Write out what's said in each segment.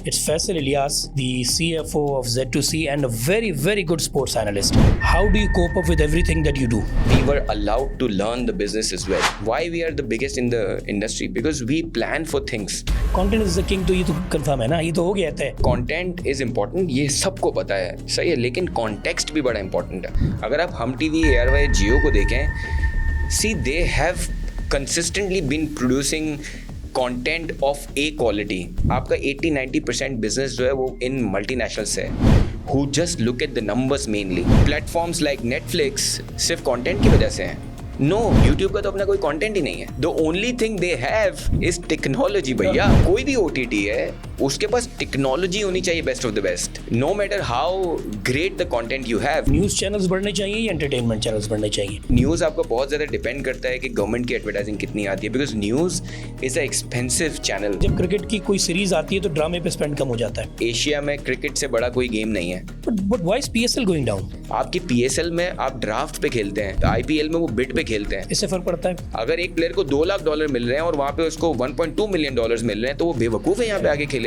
It's Faisal Ilyas, the CFO of Z2C and a very, very good sports analyst. How do you cope up with everything that you do? We were allowed to learn the business as well. Why we are the biggest in the industry? Because we plan for things. Content is the king, तो ये तो confirm है ना, ये तो हो गया है. Content is important, ये सबको पता है, सही है, लेकिन context भी बड़ा important है. अगर आप हम टीवी, एयरवाई, जियो को देखें, see they have consistently been producing content of a quality. आपका 80-90% बिजनेस जो है वो इन मल्टीनेशनल्स है who just look at the numbers mainly. Platforms like Netflix सिर्फ कंटेंट की वजह से हैं. No, YouTube का तो अपना कोई कंटेंट ही नहीं है. The only thing they have is technology भैया. कोई भी OTT है, उसके पास टेक्नोलॉजी होनी चाहिए best of the best. No matter how great the content you have. News channels बढ़ने चाहिए या एंटरटेनमेंट चैनल्स बढ़ने चाहिए? न्यूज़ आपका बहुत ज़्यादा डिपेंड करता है कि गवर्नमेंट की एडवर्टाइजिंग कितनी आती है, because news is a expensive channel. जब क्रिकेट की कोई सीरीज आती है तो ड्रामे पे स्पेंड कम हो जाता है. एशिया में क्रिकेट से बड़ा कोई गेम नहीं है. But why is PSL going down? आपकी PSL में आप ड्राफ्ट पे खेलते हैं, IPL में वो बिड पे खेलते हैं. इससे फर्क पड़ता है. अगर एक प्लेयर को $2 लाख मिल रहे हैं और वहाँ पे उसको $1.2 मिलियन मिल रहे हैं तो वो बेवकूफ़ है यहाँ पे आगे खेलेगा.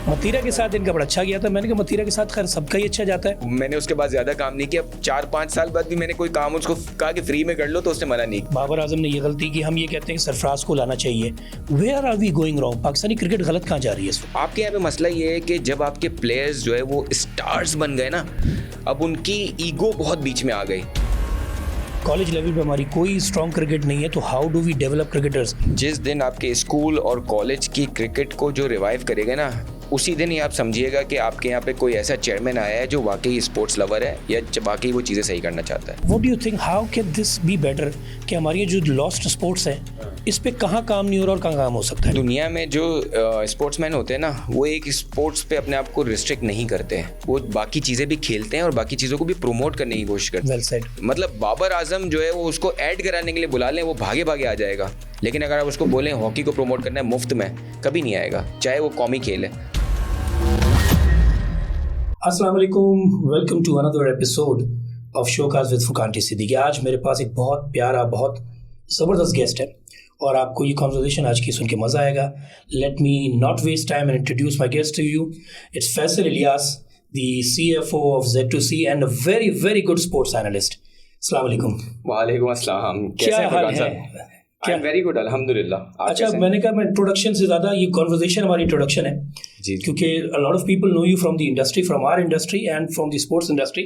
मतीरा के साथ इनका बड़ा अच्छा गया था. मैंने कहा मतीरा के साथ खैर सबका ही अच्छा जाता है. मैंने उसके बाद ज़्यादा काम नहीं किया. 4-5 साल बाद भी मैंने कोई काम उसको कहा कि फ्री में कर लो तो उसने मना नहीं. बाबर आजम ने ये गलती की. हम ये कहते हैं कि सरफराज को लाना चाहिए. Where are we going wrong? Pakistani cricket गलत कहाँ जा रही है? आपके यहाँ पे मसला ये है कि जब आपके प्लेयर्स जो है वो स्टार्स बन गए ना, अब उनकी ईगो बहुत बीच में आ गई. कॉलेज लेवल पे हमारी कोई स्ट्रॉन्ग क्रिकेट नहीं है, तो how do we develop cricketers? जिस दिन आपके स्कूल और कॉलेज की क्रिकेट को जो रिवाइव करेगा ना, उसी दिन ही आप समझिएगा कि आपके यहाँ पे कोई ऐसा चेयरमैन आया है जो वाकई स्पोर्ट्स लवर है या वाकई वो चीज़ें सही करना चाहता है. What do you think, how can this be better? कि हमारी ये जो लॉस्ट स्पोर्ट्स है, इस पे कहाँ काम नहीं हो रहा और कहाँ काम हो सकता है? दुनिया में जो स्पोर्ट्समैन होते हैं ना, वो एक स्पोर्ट्स पे अपने आप को रिस्ट्रिक्ट नहीं करते हैं. वो बाकी चीज़ें भी खेलते हैं और बाकी चीज़ों को भी प्रमोट करने की कोशिश करते हैं. Well said. मतलब बाबर आजम जो है वो उसको ऐड कराने के लिए बुला लें, वो भागे भागे आ जाएगा. लेकिन अगर आप उसको बोलें हॉकी को प्रमोट करना है मुफ्त में, कभी नहीं आएगा, चाहे वो कौमी खेल है. अस्सलाम वालेकुम, welcome to another episode of showcase with Fukan Siddiqui. आज मेरे पास एक बहुत प्यारा, बहुत ज़बरदस्त गेस्ट है और आपको ये कॉन्वर्सेशन आज की सुन के मज़ा आएगा. Let me not waste time and introduce my guest to you. It's Faisal Ilyas, the CFO of Z2C and a very very good sports analyst. अस्सलाम वालेकुम. वालेकुम अस्सलाम. क्या हाल है? क्या वेरी गुड, अल्हम्दुलिल्लाह. अच्छा, मैंने कहा मैं इंट्रोडक्शन से ज़्यादा ये कॉन्वर्सेशन हमारी इंट्रोडक्शन है जी, क्योंकि a lot of people know you from the industry, from our industry and from the sports industry.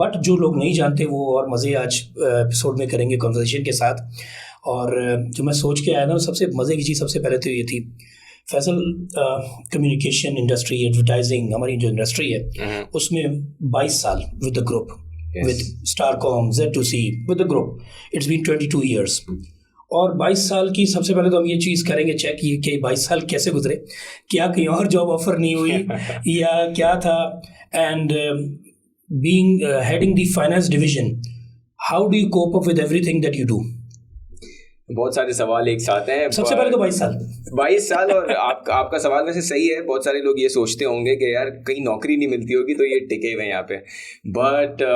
But जो लोग नहीं जानते वो और मज़े आज एपिसोड में करेंगे कॉन्वर्सेशन के साथ. और जो मैं सोच के आया ना, सबसे मज़े की चीज़ सबसे पहले तो ये थी, फैसल कम्युनिकेशन इंडस्ट्री, एडवर्टाइजिंग, हमारी जो इंडस्ट्री है उसमें 22 साल with the group, with Starcom, Z2C, with the group. It's been 22 years. और 22 साल की सबसे पहले तो हम ये चीज़ करेंगे चेक कि 22 साल कैसे गुजरे, क्या कहीं और जॉब ऑफर नहीं हुई या क्या था. And being heading the finance division, how do you cope up with everything that you do? बहुत सारे सवाल एक साथ हैं. सबसे पहले तो 22 साल और आपका सवाल वैसे सही है. बहुत सारे लोग ये सोचते होंगे कि यार कहीं नौकरी नहीं मिलती होगी तो ये टिके हुए यहाँ पे. But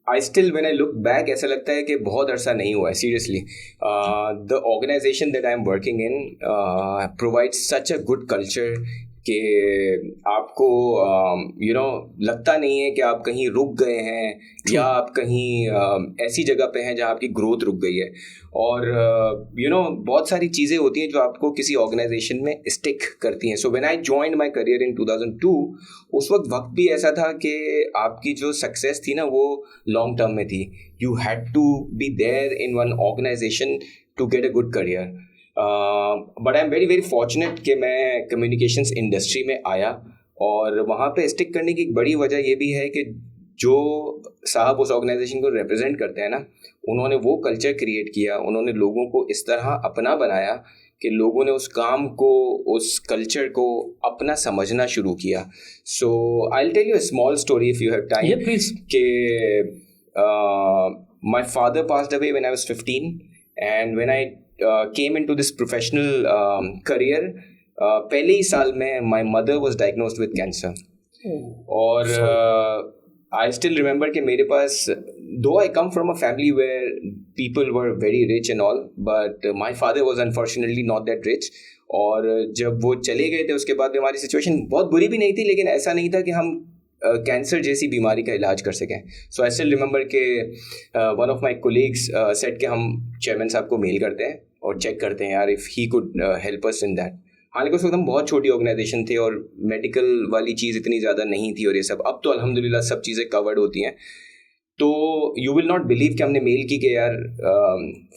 I still, when I look back, ऐसा लगता है कि बहुत अरसा नहीं हुआ है. Seriously, the organization that I am working in provides such a good culture कि आपको लगता नहीं है कि आप कहीं रुक गए हैं या आप कहीं ऐसी जगह पे हैं जहाँ आपकी ग्रोथ रुक गई है. और बहुत सारी चीज़ें होती हैं जो आपको किसी ऑर्गेनाइजेशन में स्टिक करती हैं. So when I joined my career in 2002, उस वक्त भी ऐसा था कि आपकी जो सक्सेस थी ना वो लॉन्ग टर्म में थी. You had to be there in one organization to get a good career. But I am very very fortunate कि मैं कम्युनिकेशंस इंडस्ट्री में आया और वहाँ पे स्टिक करने की एक बड़ी वजह ये भी है कि जो साहब उस ऑर्गेनाइजेशन को रिप्रेजेंट करते हैं ना, उन्होंने वो कल्चर क्रिएट किया. उन्होंने लोगों को इस तरह अपना बनाया कि लोगों ने उस काम को, उस कल्चर को अपना समझना शुरू किया. So I will tell you a small story if you have time. कि my father passed away when I was 15 and when I came into this professional career, पहले ही साल में my mother was diagnosed with cancer. और I still remember कि मेरे पास, though I come from a family where people were very rich and all, but my father was unfortunately not that rich. और जब वो चले गए थे उसके बाद भी हमारी सिचुएशन बहुत बुरी भी नहीं थी, लेकिन ऐसा नहीं था कि हम कैंसर जैसी बीमारी का इलाज कर सकें. सो आई स्टिल रिमेंबर के one of my colleagues said कि हम चेयरमैन साहब को मेल करते हैं और चेक करते हैं यार if he could help us in that. हालांकि उस वक्त हम बहुत छोटी ऑर्गेनाइजेशन थे और मेडिकल वाली चीज़ इतनी ज़्यादा नहीं थी और ये सब. अब तो अल्हम्दुलिल्लाह सब चीज़ें कवर्ड होती हैं. तो यू विल नॉट बिलीव कि हमने मेल की कि यार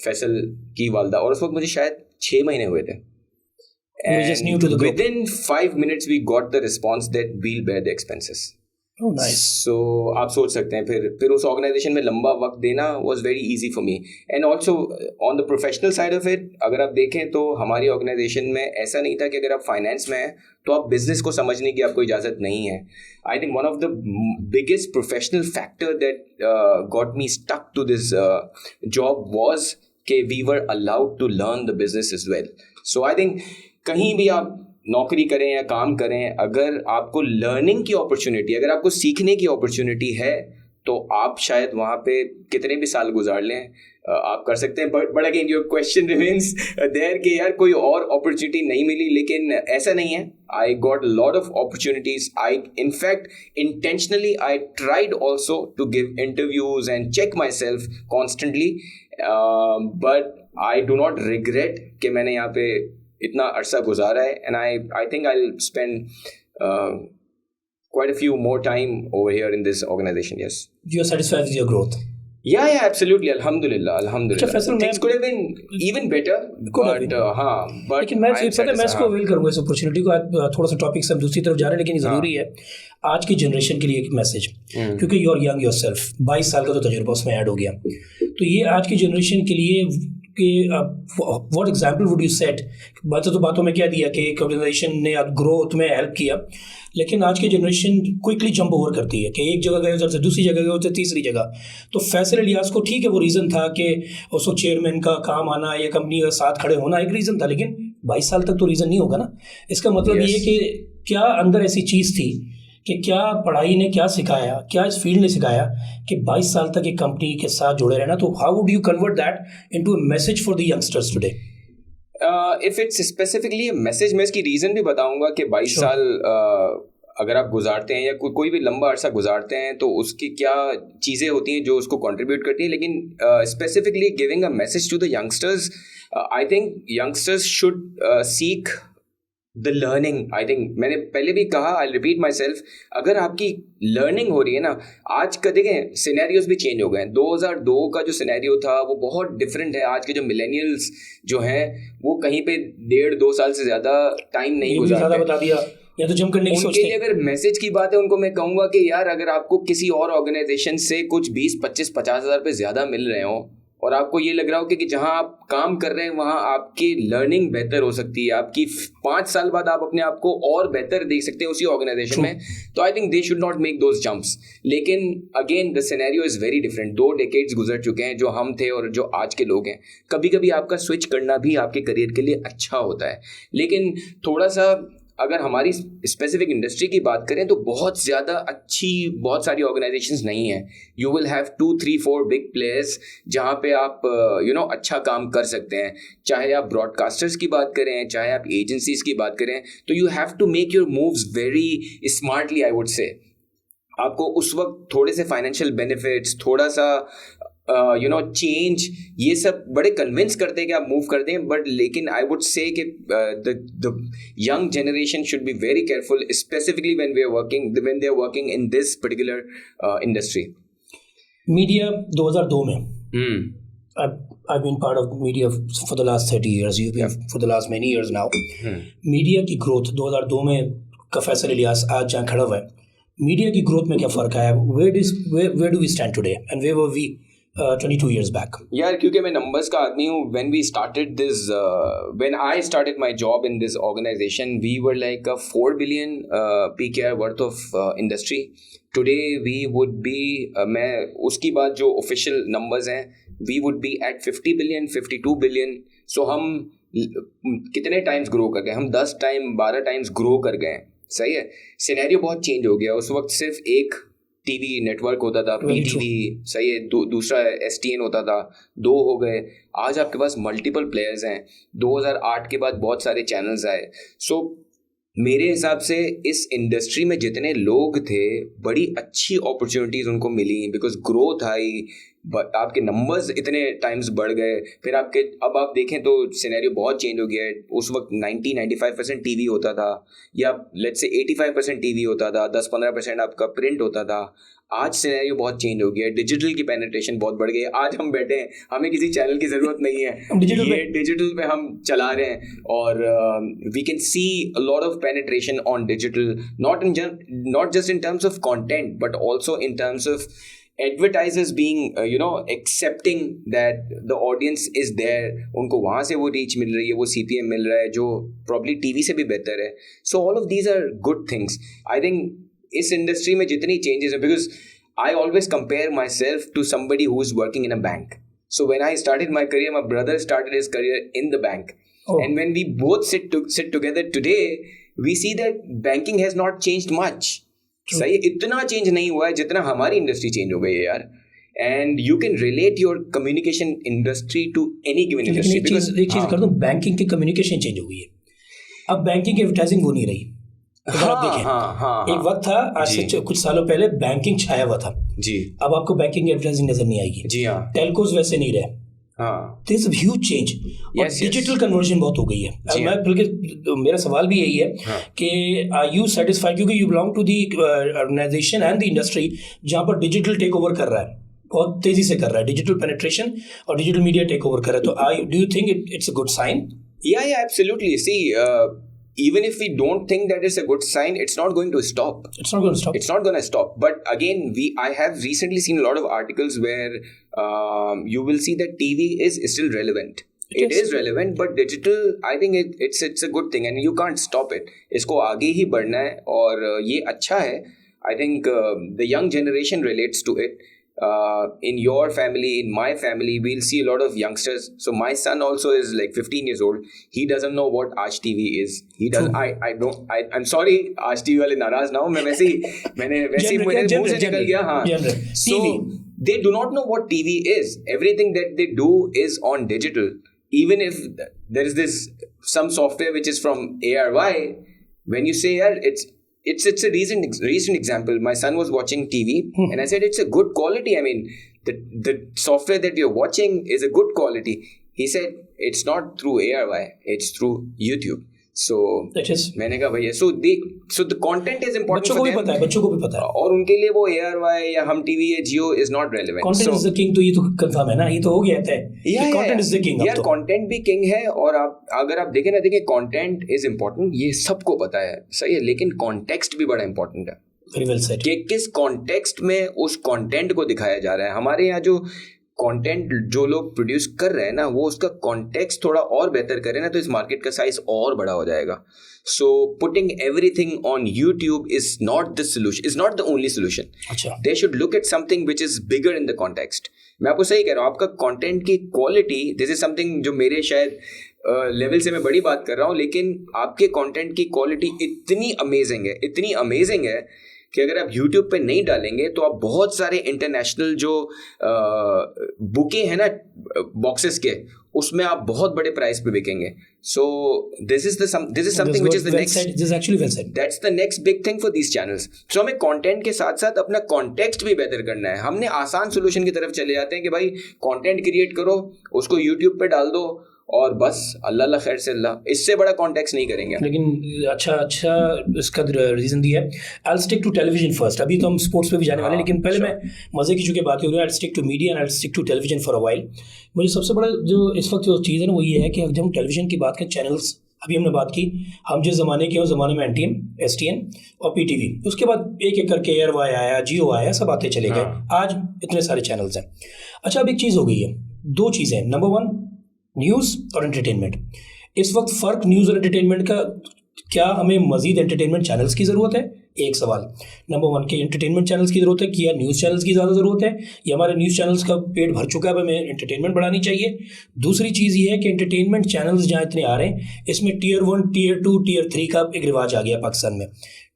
फैसल की वालदा, और उस वक्त मुझे शायद 6 महीने हुए थे. And within 5 minutes we got the response that we'll bear the expenses. Oh, nice. So आप सोच सकते हैं फिर उस ऑर्गेनाइजेशन में लंबा वक्त देना was very easy for me. And also on the professional side of it, अगर आप देखें तो हमारी ऑर्गेनाइजेशन में ऐसा नहीं था कि अगर आप फाइनेंस में हैं तो आप बिजनेस को समझने की आपको इजाज़त नहीं है. I think one of the biggest professional factor that got me stuck to this job was कि we were allowed to learn the business as well. So I think कहीं भी आप नौकरी करें या काम करें, अगर आपको लर्निंग की अपॉर्चुनिटी, अगर आपको सीखने की अपॉर्चुनिटी है तो आप शायद वहाँ पे कितने भी साल गुजार लें, आप कर सकते हैं. But again your question remains there कि यार कोई और अपॉर्चुनिटी नहीं मिली, लेकिन ऐसा नहीं है. I got lot of opportunities. I in fact intentionally I tried also to give interviews and check myself constantly, but I do not regret कि मैंने यहाँ पे इतना अरसा गुजारा है. And I think I will spend quite a few more time over here in this organization. Yes. You are satisfied with your growth? Yeah, absolutely. Alhamdulillah. Things could have been even better. But लेकिन मैं इसको avail करूंगा इस opportunity को. थोड़ा सा topic से हम दूसरी तरफ जा रहे हैं, लेकिन ज़रूरी है आज की जनरेशन के लिए एक मैसेज, क्योंकि यू आर यंग योरसेल्फ. 22 साल का तो तजुर्बा उसमें ऐड हो गया. तो ये आज की जनरेशन के लिए कि what example would you set? बातों में क्या दिया कि एक ऑर्गेनाइजेशन ने ग्रोथ में हेल्प किया, लेकिन आज की जनरेशन क्विकली जंप ओवर करती है कि एक जगह गए उधर से दूसरी जगह गए उधर तीसरी जगह. तो फैसल इलियास को ठीक है वो रीज़न था कि उसको चेयरमैन का काम आना या कंपनी का साथ खड़े होना एक रीज़न था, लेकिन 22 साल तक तो रीज़न नहीं होगा ना. इसका मतलब ये कि क्या अंदर ऐसी चीज़ थी कि क्या पढ़ाई ने क्या सिखाया, क्या इस फील्ड ने सिखाया कि 22 साल तक एक कंपनी के साथ जुड़े रहना. तो how would you convert that into a message for the youngsters today? If it's specifically a message, मैं इसकी रीज़न भी बताऊंगा कि 22 साल अगर आप गुजारते हैं या कोई भी लंबा अरसा गुजारते हैं तो उसकी क्या चीज़ें होती हैं जो उसको कंट्रीब्यूट करती हैं. लेकिन specifically giving a message to the youngsters, I think youngsters should seek the learning. I think मैंने पहले भी कहा, आई रिपीट माई सेल्फ, अगर आपकी लर्निंग हो रही है ना, आज का देखें सिनेरियोज भी चेंज हो गए हैं. 2002 का जो सिनेरियो था वो बहुत डिफरेंट है. आज के जो मिलेनियल्स जो हैं वो कहीं पे 1.5-2 साल से ज़्यादा टाइम नहीं गुजारते. बता दिया या तो जम करने की सोचते हैं. उनके लिए अगर मैसेज की बात है, उनको मैं कहूँगा कि यार अगर आपको किसी और ऑर्गेनाइजेशन से कुछ 20-25-50 हज़ार रुपये ज़्यादा मिल रहे हो और आपको ये लग रहा हो कि जहाँ आप काम कर रहे हैं वहाँ आपकी लर्निंग बेहतर हो सकती है, आपकी 5 साल बाद आप अपने आप को और बेहतर देख सकते हैं उसी ऑर्गेनाइजेशन में, तो I think they should not make those jumps. लेकिन again the scenario is very different. 2 decades गुजर चुके हैं जो हम थे और जो आज के लोग हैं. कभी कभी आपका स्विच करना भी आपके करियर के लिए अच्छा होता है, लेकिन थोड़ा सा अगर हमारी स्पेसिफिक इंडस्ट्री की बात करें तो बहुत ज़्यादा अच्छी बहुत सारी ऑर्गेनाइजेशंस नहीं हैं. You will have 2-3-4 big players जहाँ पे आप अच्छा काम कर सकते हैं. चाहे आप ब्रॉडकास्टर्स की बात करें, चाहे आप एजेंसीज की बात करें, तो you have to make your moves very smartly. I would say आपको उस वक्त थोड़े से फाइनेंशियल बेनिफिट्स, थोड़ा सा चेंज, ये सब बड़े कन्विंस करते हैं कि आप मूव कर दें. बट लेकिन आई वुड से कि the young generation should be very careful, specifically when they are working in this particular industry. Media 2002 में I've been part of media for the last 30 years. You've been for the last many years now. Media की growth 2002 में का फैसल इलियास आज जहाँ खड़ा हुआ है, media की ग्रोथ में क्या फ़र्क आया? Where do we stand today and where were we 22 years back? यार क्योंकि मैं नंबर्स का आदमी हूँ. when I started my job in this organization, we were like a 4 billion PKR worth of industry. Today we would be मैं उसकी बात जो ऑफिशियल नंबर्स हैं, we would be at 50 billion, 52 billion. So हम कितने टाइम्स ग्रो कर गए? हम 10 टाइम 12 टाइम्स ग्रो कर गए. सही है. सिनेरियो बहुत चेंज हो गया. उस वक्त सिर्फ एक टीवी नेटवर्क होता था, PTV, सही है, दूसरा STN होता था, 2 हो गए, आज आपके पास मल्टीपल प्लेयर्स हैं। 2008 के बाद बहुत सारे चैनल्स आए। सो मेरे हिसाब से इस इंडस्ट्री में जितने लोग थे, बड़ी अच्छी अपॉर्चुनिटीज़ उनको मिली, बिकॉज ग्रोथ आई, आपके नंबर्स इतने टाइम्स बढ़ गए। फिर अब आप देखें तो सिनेरियो बहुत चेंज हो गया है। उस वक्त 90-95% टीवी होता था, या लेट्स से 85% टीवी होता था, 10-15% आपका प्रिंट होता था। आज सिनेरियो बहुत चेंज हो गया है, डिजिटल की पेनिट्रेशन बहुत बढ़ गई है। आज हम बैठे हैं, हमें किसी चैनल की ज़रूरत नहीं है, ये डिजिटल पे हम चला रहे हैं, और we can see a lot of penetration on digital, not just in terms of content but also in terms of advertisers being accepting that the audience is there, उनको वहाँ से वो रीच मिल रही है, वो CPM मिल रहा है जो probably TV से भी बेहतर है। So all of these are good things. I think इस इंडस्ट्री में जितनी changes हैं, because I always compare myself to somebody who is working in a bank. So when I started my career, my brother started his career in the bank. And when we both sit together today, we see that banking has not changed much. सही, इतना change नहीं हुआ है जितना हमारी industry change हो गई है यार। And you can relate your communication industry to any given industry. एक चीज कर दूं, बैंकिंग की कम्युनिकेशन चेंज हो गई है। अब बैंकिंग की एडवर्टाइजिंग वो नहीं रही। अगर आप देखें, एक वक्त था, आज से कुछ सालों पहले बैंकिंग छाया हुआ था जी। अब आपको बैंकिंग एडवर्टाइजिंग नजर नहीं आएगी जी। हाँ, टेलकोज वैसे नहीं रहे। There is a huge change, और डिजिटल कन्वर्जन बहुत हो गई है। मैं बल्कि मेरा सवाल भी यही है कि आर यू सेटिस्फाइड, क्योंकि you belong to the organization and the industry जहाँ पर डिजिटल टेक ओवर कर रहा है, बहुत तेजी से कर रहा है, डिजिटल पेनिट्रेशन और डिजिटल मीडिया टेक ओवर कर रहा है। तो do you think it's a good sign? Yeah, absolutely. See, even if we don't think that it's a good sign, it's not going to stop. It's not going to stop. But again, I have recently seen a lot of articles where you will see that TV is still relevant. It is relevant, but digital, I think it's a good thing, and you can't stop it. इसको आगे ही बढ़ना है, और ये अच्छा है. I think the young generation relates to it. In your family, in my family, we'll see a lot of youngsters. So my son also is like 15 years old. He doesn't know what Aaj TV is. He does. I'm sorry, Aaj TV वाले नाराज ना हो, मैंने वैसे मेरे मुंह से निकल गया। हाँ. So they do not know what TV is. Everything that they do is on digital. Even if there is some software which is from ARY, when you say it's a recent example. My son was watching TV, and I said it's a good quality. I mean, the software that you're watching is a good quality. He said it's not through ARY, it's through YouTube. So मैंने कहा भैया, so the content is important for them. बच्चों को भी पता है, और उनके लिए वो ARY या हम TV या Jio is not relevant. Content is the king, तो ये तो कंफर्म है ना, ये तो हो गया था। Content is the king। यार content भी king है, और अगर आप देखें content is important, ये सबको पता है, सही है, लेकिन context भी बड़ा important है। Very well said। कि किस context में उस content को दिखाया जा रहा है। हमारे यहाँ जो कंटेंट जो लोग प्रोड्यूस कर रहे हैं ना, वो उसका कॉन्टेक्स्ट थोड़ा और बेहतर करें ना, तो इस मार्केट का साइज और बड़ा हो जाएगा। So putting everything on YouTube is not the solution, is not the only solution. They should look at something which is bigger in the context. मैं आपको सही कह रहा हूँ, आपका कॉन्टेंट की क्वालिटी, दिस इज समथिंग जो मेरे शायद लेवल से मैं बड़ी बात कर रहा हूँ, लेकिन आपके कॉन्टेंट की क्वालिटी इतनी अमेजिंग है कि अगर आप YouTube पे नहीं डालेंगे तो आप बहुत सारे इंटरनेशनल जो बुके हैं ना बॉक्सेस के, उसमें आप बहुत बड़े प्राइस पे बिकेंगे। So this is something which is the next, that's the next big thing for these channels. So हमें कंटेंट के साथ साथ अपना कॉन्टेक्स्ट भी बेहतर करना है। हमने आसान सोल्यूशन की तरफ चले जाते हैं कि भाई कंटेंट क्रिएट करो, उसको YouTube पे डाल दो, और बस अल्लाह खैर से अल्लाह, इससे बड़ा कॉन्टेक्स्ट नहीं करेंगे। लेकिन अच्छा इसका रीज़न दिया है। I stick to television first. अभी तो हम स्पोर्ट्स पे भी जाने वाले हैं, लेकिन पहले मैं मज़े की चूँकि बात हो रही है, I stick to media and I stick to television for a while. मुझे सबसे बड़ा जो इस वक्त जो चीज़ है ना, वो ये है कि जब हम टेलीविजन की बात करें, चैनल्स अभी हमने बात की, हम जिस ज़माने के उस ज़माने में NTM, STN और PTV, उसके बाद एक एक करके ARY आया, Jio आया, सब आते चले गए। आज इतने सारे चैनल्स हैं। अच्छा, अब एक चीज़ हो गई है, दो चीज़ें। नंबर 1, न्यूज़ और एंटरटेनमेंट। इस वक्त फ़र्क न्यूज़ और एंटरटेनमेंट का, क्या हमें मज़ीद एंटरटेनमेंट चैनल्स की ज़रूरत है? एक सवाल। नंबर 1 के एंटरटेनमेंट चैनल्स की ज़रूरत है कि या न्यूज़ चैनल्स की ज़्यादा ज़रूरत है, या हमारे न्यूज़ चैनल्स का पेट भर चुका है, हमें एंटरटेनमेंट बढ़ानी चाहिए। दूसरी चीज़ ये है कि एंटरटेनमेंट चैनल्स जहाँ इतने आ रहे हैं, इसमें Tier 1, Tier 2, Tier 3 का एक रिवाज आ गया पाकिस्तान में।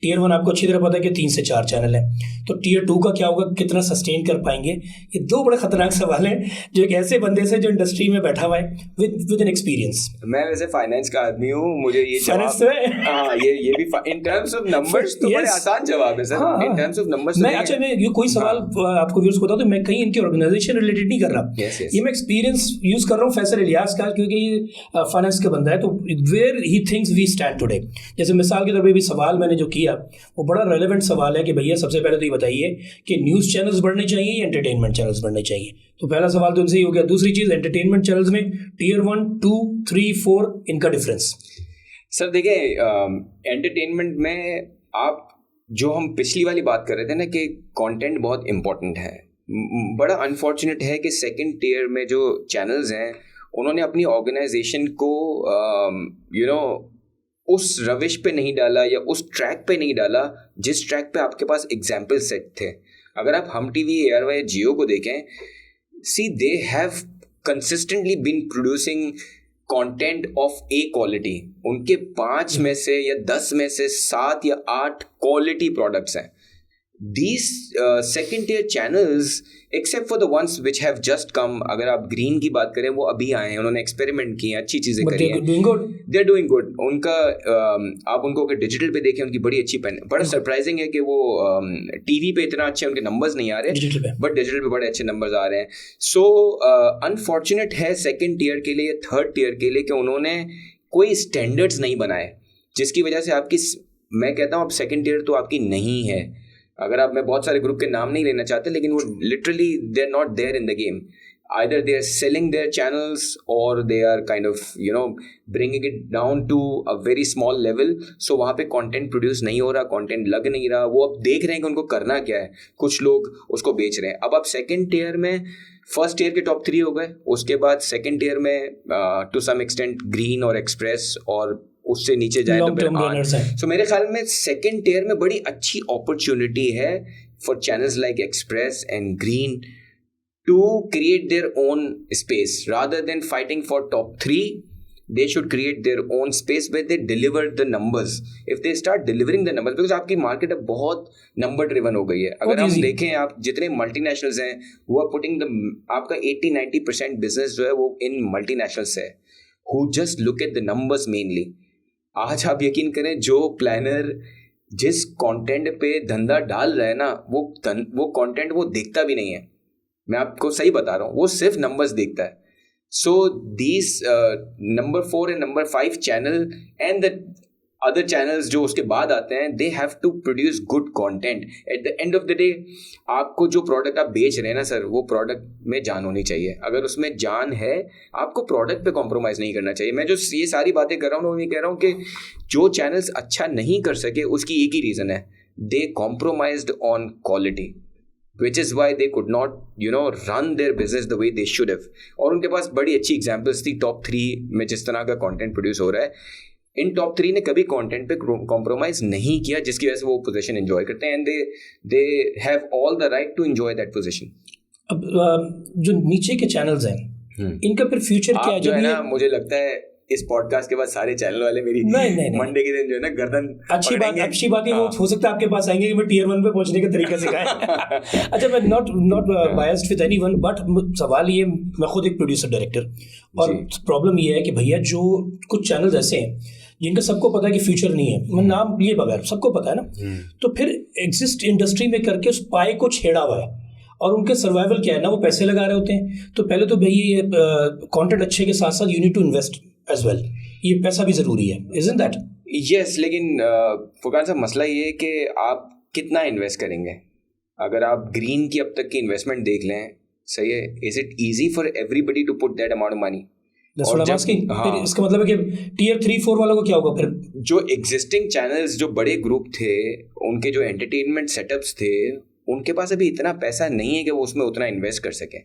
टीयर 1 आपको अच्छी तरह पता है कि 3 से 4 चैनल है, तो टीयर 2 का क्या होगा, कितना सस्टेन कर पाएंगे? ये 2 बड़े खतरनाक सवाल हैं जो एक ऐसे बंदे से जो इंडस्ट्री में बैठा हुआ है विद एन एक्सपीरियंस। मैं वैसे फाइनेंस का आदमी हूँ, मुझे ये फाइनेंस हाँ ये भी इन टर्म्स ऑफ नंबर्स तो बड़े आसान जवाब है sir. In terms of numbers मैं अच्छा मैं ये कोई सवाल आपको व्यूअर्स को बताऊं तो मैं कहीं इनकी ऑर्गेनाइजेशन रिलेटेड नहीं कर रहा, ये मैं एक्सपीरियंस यूज कर रहा हूँ फैसल इलियास का, क्योंकि ये फाइनेंस का बंदा है, तो where he thinks we stand today. जैसे मिसाल के तौर पे भी सवाल मैंने जो किया वो बड़ा रेलेवेंट सवाल है कि भैया सबसे पहले तो ये बताइए कि न्यूज़ चैनल्स बढ़ने चाहिए या एंटरटेनमेंट चैनल्स बढ़ने चाहिए? तो पहला सवाल तो इनसे ही हो गया। दूसरी चीज़, एंटरटेनमेंट चैनल्स में टीयर 1, 2, 3, 4 इनका डिफरेंस। सर देखिए, एंटरटेनमेंट में आप जो हम पिछली वाली बात कर रहे थे ना कि कंटेंट बहुत इंपॉर्टेंट है, बड़ा अनफॉर्चुनेट है कि सेकंड टियर में जो चैनल्स हैं उन्होंने अपनी ऑर्गेनाइजेशन को उस रविश पे नहीं डाला या उस ट्रैक पे नहीं डाला जिस ट्रैक पे आपके पास एग्जाम्पल सेट थे। अगर आप हम टीवी, एयरवाई, जियो को देखें, see they have consistently been producing content of a quality. उनके 5 में से या 10 में से 7 या 8 क्वालिटी प्रोडक्ट्स हैं। These second tier channels, except for the ones which have just come, अगर आप ग्रीन की बात करें, वो अभी आए हैं, उन्होंने एक्सपेरिमेंट किए, अच्छी चीज़ें करी हैं, they're doing good। उनका आप उनको अगर डिजिटल पे देखें, उनकी बड़ी अच्छी बड़ा सरप्राइजिंग है कि वो टीवी पे इतना अच्छे उनके नंबर्स नहीं आ रहे, बट डिजिटल पे बड़े अच्छे नंबर्स आ रहे हैं। सो अनफॉर्चुनेट है सेकेंड टियर के लिए, थर्ड टियर के लिए, कि उन्होंने कोई स्टैंडर्ड्स नहीं बनाए, जिसकी वजह से आपकी, मैं कहता हूँ अब सेकेंड टियर तो आपकी नहीं है। अगर आप, मैं बहुत सारे ग्रुप के नाम नहीं लेना चाहते, लेकिन वो literally they are not there in the game. Either they are selling their channels और they are kind of bringing it down to a very small level. So वहाँ पे कंटेंट प्रोड्यूस नहीं हो रहा, कंटेंट लग नहीं रहा, वो अब देख रहे हैं कि उनको करना क्या है, कुछ लोग उसको बेच रहे हैं। अब आप सेकेंड टियर में, फर्स्ट टियर के टॉप 3 हो गए, उसके बाद सेकेंड टियर में टू सम एक्सटेंट ग्रीन और एक्सप्रेस, और उससे नीचे जाए तो फिर सो मेरे ख्याल में सेकेंड टियर में बड़ी अच्छी अपॉर्चुनिटी है for channels like Express and Green to create their own space rather than fighting for top 3। they should create their own space where they deliver the numbers. If they start delivering the numbers, because आपकी market अब बहुत number driven हो गई है। अगर हम देखें, आप जितने मल्टीनेशनल्स हैं वो आर पुटिंग द, आपका 80-90% बिजनेस जो है वो इन मल्टीनेशनल्स है, who just look at the numbers mainly। आज आप यकीन करें, जो प्लानर जिस कंटेंट पे धंधा डाल रहा है ना, वो कंटेंट वो देखता भी नहीं है। मैं आपको सही बता रहा हूँ, वो सिर्फ नंबर्स देखता है। So these number 4 and number 5 channel and the other channels जो उसके बाद आते हैं, they have to produce good content. At the end of the day, आपको जो प्रोडक्ट आप बेच रहे हैं ना सर, वो प्रोडक्ट में जान होनी चाहिए। अगर उसमें जान है, आपको प्रोडक्ट पे कॉम्प्रोमाइज़ नहीं करना चाहिए। मैं जो ये सारी बातें कर रहा हूँ, मैं कह रहा हूँ कि जो चैनल्स अच्छा नहीं कर सके, उसकी एक ही रीज़न है, they compromised on quality, which is why they could not run their business the way they should have। और उनके पास बड़ी अच्छी एग्जांपल्स थी टॉप 3 में, जिस तरह का कंटेंट प्रोड्यूस हो रहा है। इन टॉप 3 ने कभी कंटेंट पे कॉम्प्रोमाइज नहीं किया, जिसकी वजह से वो पोजीशन एंजॉय करते हैं, and they have all the right to enjoy that position. अब जो नीचे के चैनल्स हैं, इनका फिर फ्यूचर क्या है? जो है ना, मुझे लगता है इस पॉडकास्ट के बाद सारे चैनल वाले मेरी नहीं। मंडे के दिन जो है ना गर्दन, अच्छी बात है, वो हो सकता है आपके पास आएंगे कि मैं टियर 1 पे पहुंचने का तरीका सिखाएं। अच्छा, मैं not biased with anyone, but सवाल ये, मैं खुद एक प्रोड्यूसर डायरेक्टर, और प्रॉब्लम ये है कि भैया जो कुछ चैनल्स ऐसे हैं जिनका सबको पता है कि फ्यूचर नहीं है, मैं नाम लिए बगैर सबको पता है ना, तो फिर एग्जिस्ट इंडस्ट्री में करके उस पाए को छेड़ा हुआ है, और उनके सर्वाइवल क्या है ना, वो पैसे लगा रहे होते हैं। तो पहले तो भैया ये कंटेंट अच्छे के साथ साथ you need to invest as well, ये पैसा भी ज़रूरी है, isn't that? Yes, लेकिन फुरकान साहब, मसला ये है कि आप कितना इन्वेस्ट करेंगे। अगर आप ग्रीन की अब तक की इन्वेस्टमेंट देख लें, सही है, is it easy for everybody to put that amount of money? इसका मतलब है कि टियर 3-4 वालों को क्या होगा फिर? जो एग्जिस्टिंग चैनल्स, जो बड़े ग्रुप थे, उनके जो एंटरटेनमेंट सेटअप्स थे, उनके पास अभी इतना पैसा नहीं है कि वो उसमें उतना इन्वेस्ट कर सकें।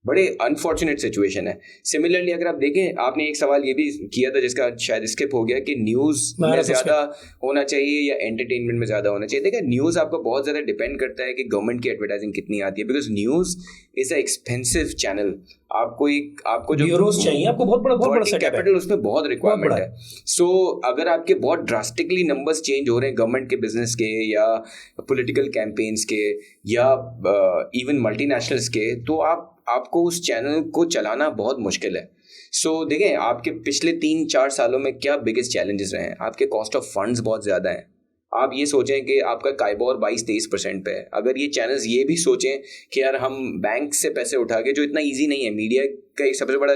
बड़े अनफॉर्चुनेट सिचुएशन है। सिमिलरली अगर आप देखें, आपने एक सवाल ये भी किया था जिसका शायद स्किप हो गया कि न्यूज़ में ज़्यादा होना चाहिए या एंटरटेनमेंट में ज़्यादा होना चाहिए। देखिए, न्यूज़ आपको बहुत ज़्यादा डिपेंड करता है कि गवर्नमेंट की एडवर्टाइजिंग कितनी आती है, because news is a expensive channel. आपको जो ब्यूरोज चाहिए, आपको बहुत बड़ा कैपिटल उसमें बहुत रिक्वायरमेंट है। सो अगर आपके बहुत ड्रास्टिकली नंबर्स चेंज हो रहे हैं गवर्नमेंट के बिजनेस के या पॉलिटिकल कैंपेन्स के या इवन मल्टीनेशनल्स के, तो आपको उस चैनल को चलाना बहुत मुश्किल है। सो देखें, आपके पिछले 3-4 सालों में क्या बिगेस्ट चैलेंजेस रहे हैं। आपके कॉस्ट ऑफ फंड्स बहुत ज़्यादा हैं। आप ये सोचें कि आपका काइबोर 22-23% पे है। अगर ये चैनल्स ये भी सोचें कि यार हम बैंक से पैसे उठा के, जो इतना ईजी नहीं है, मीडिया का एक सबसे बड़ा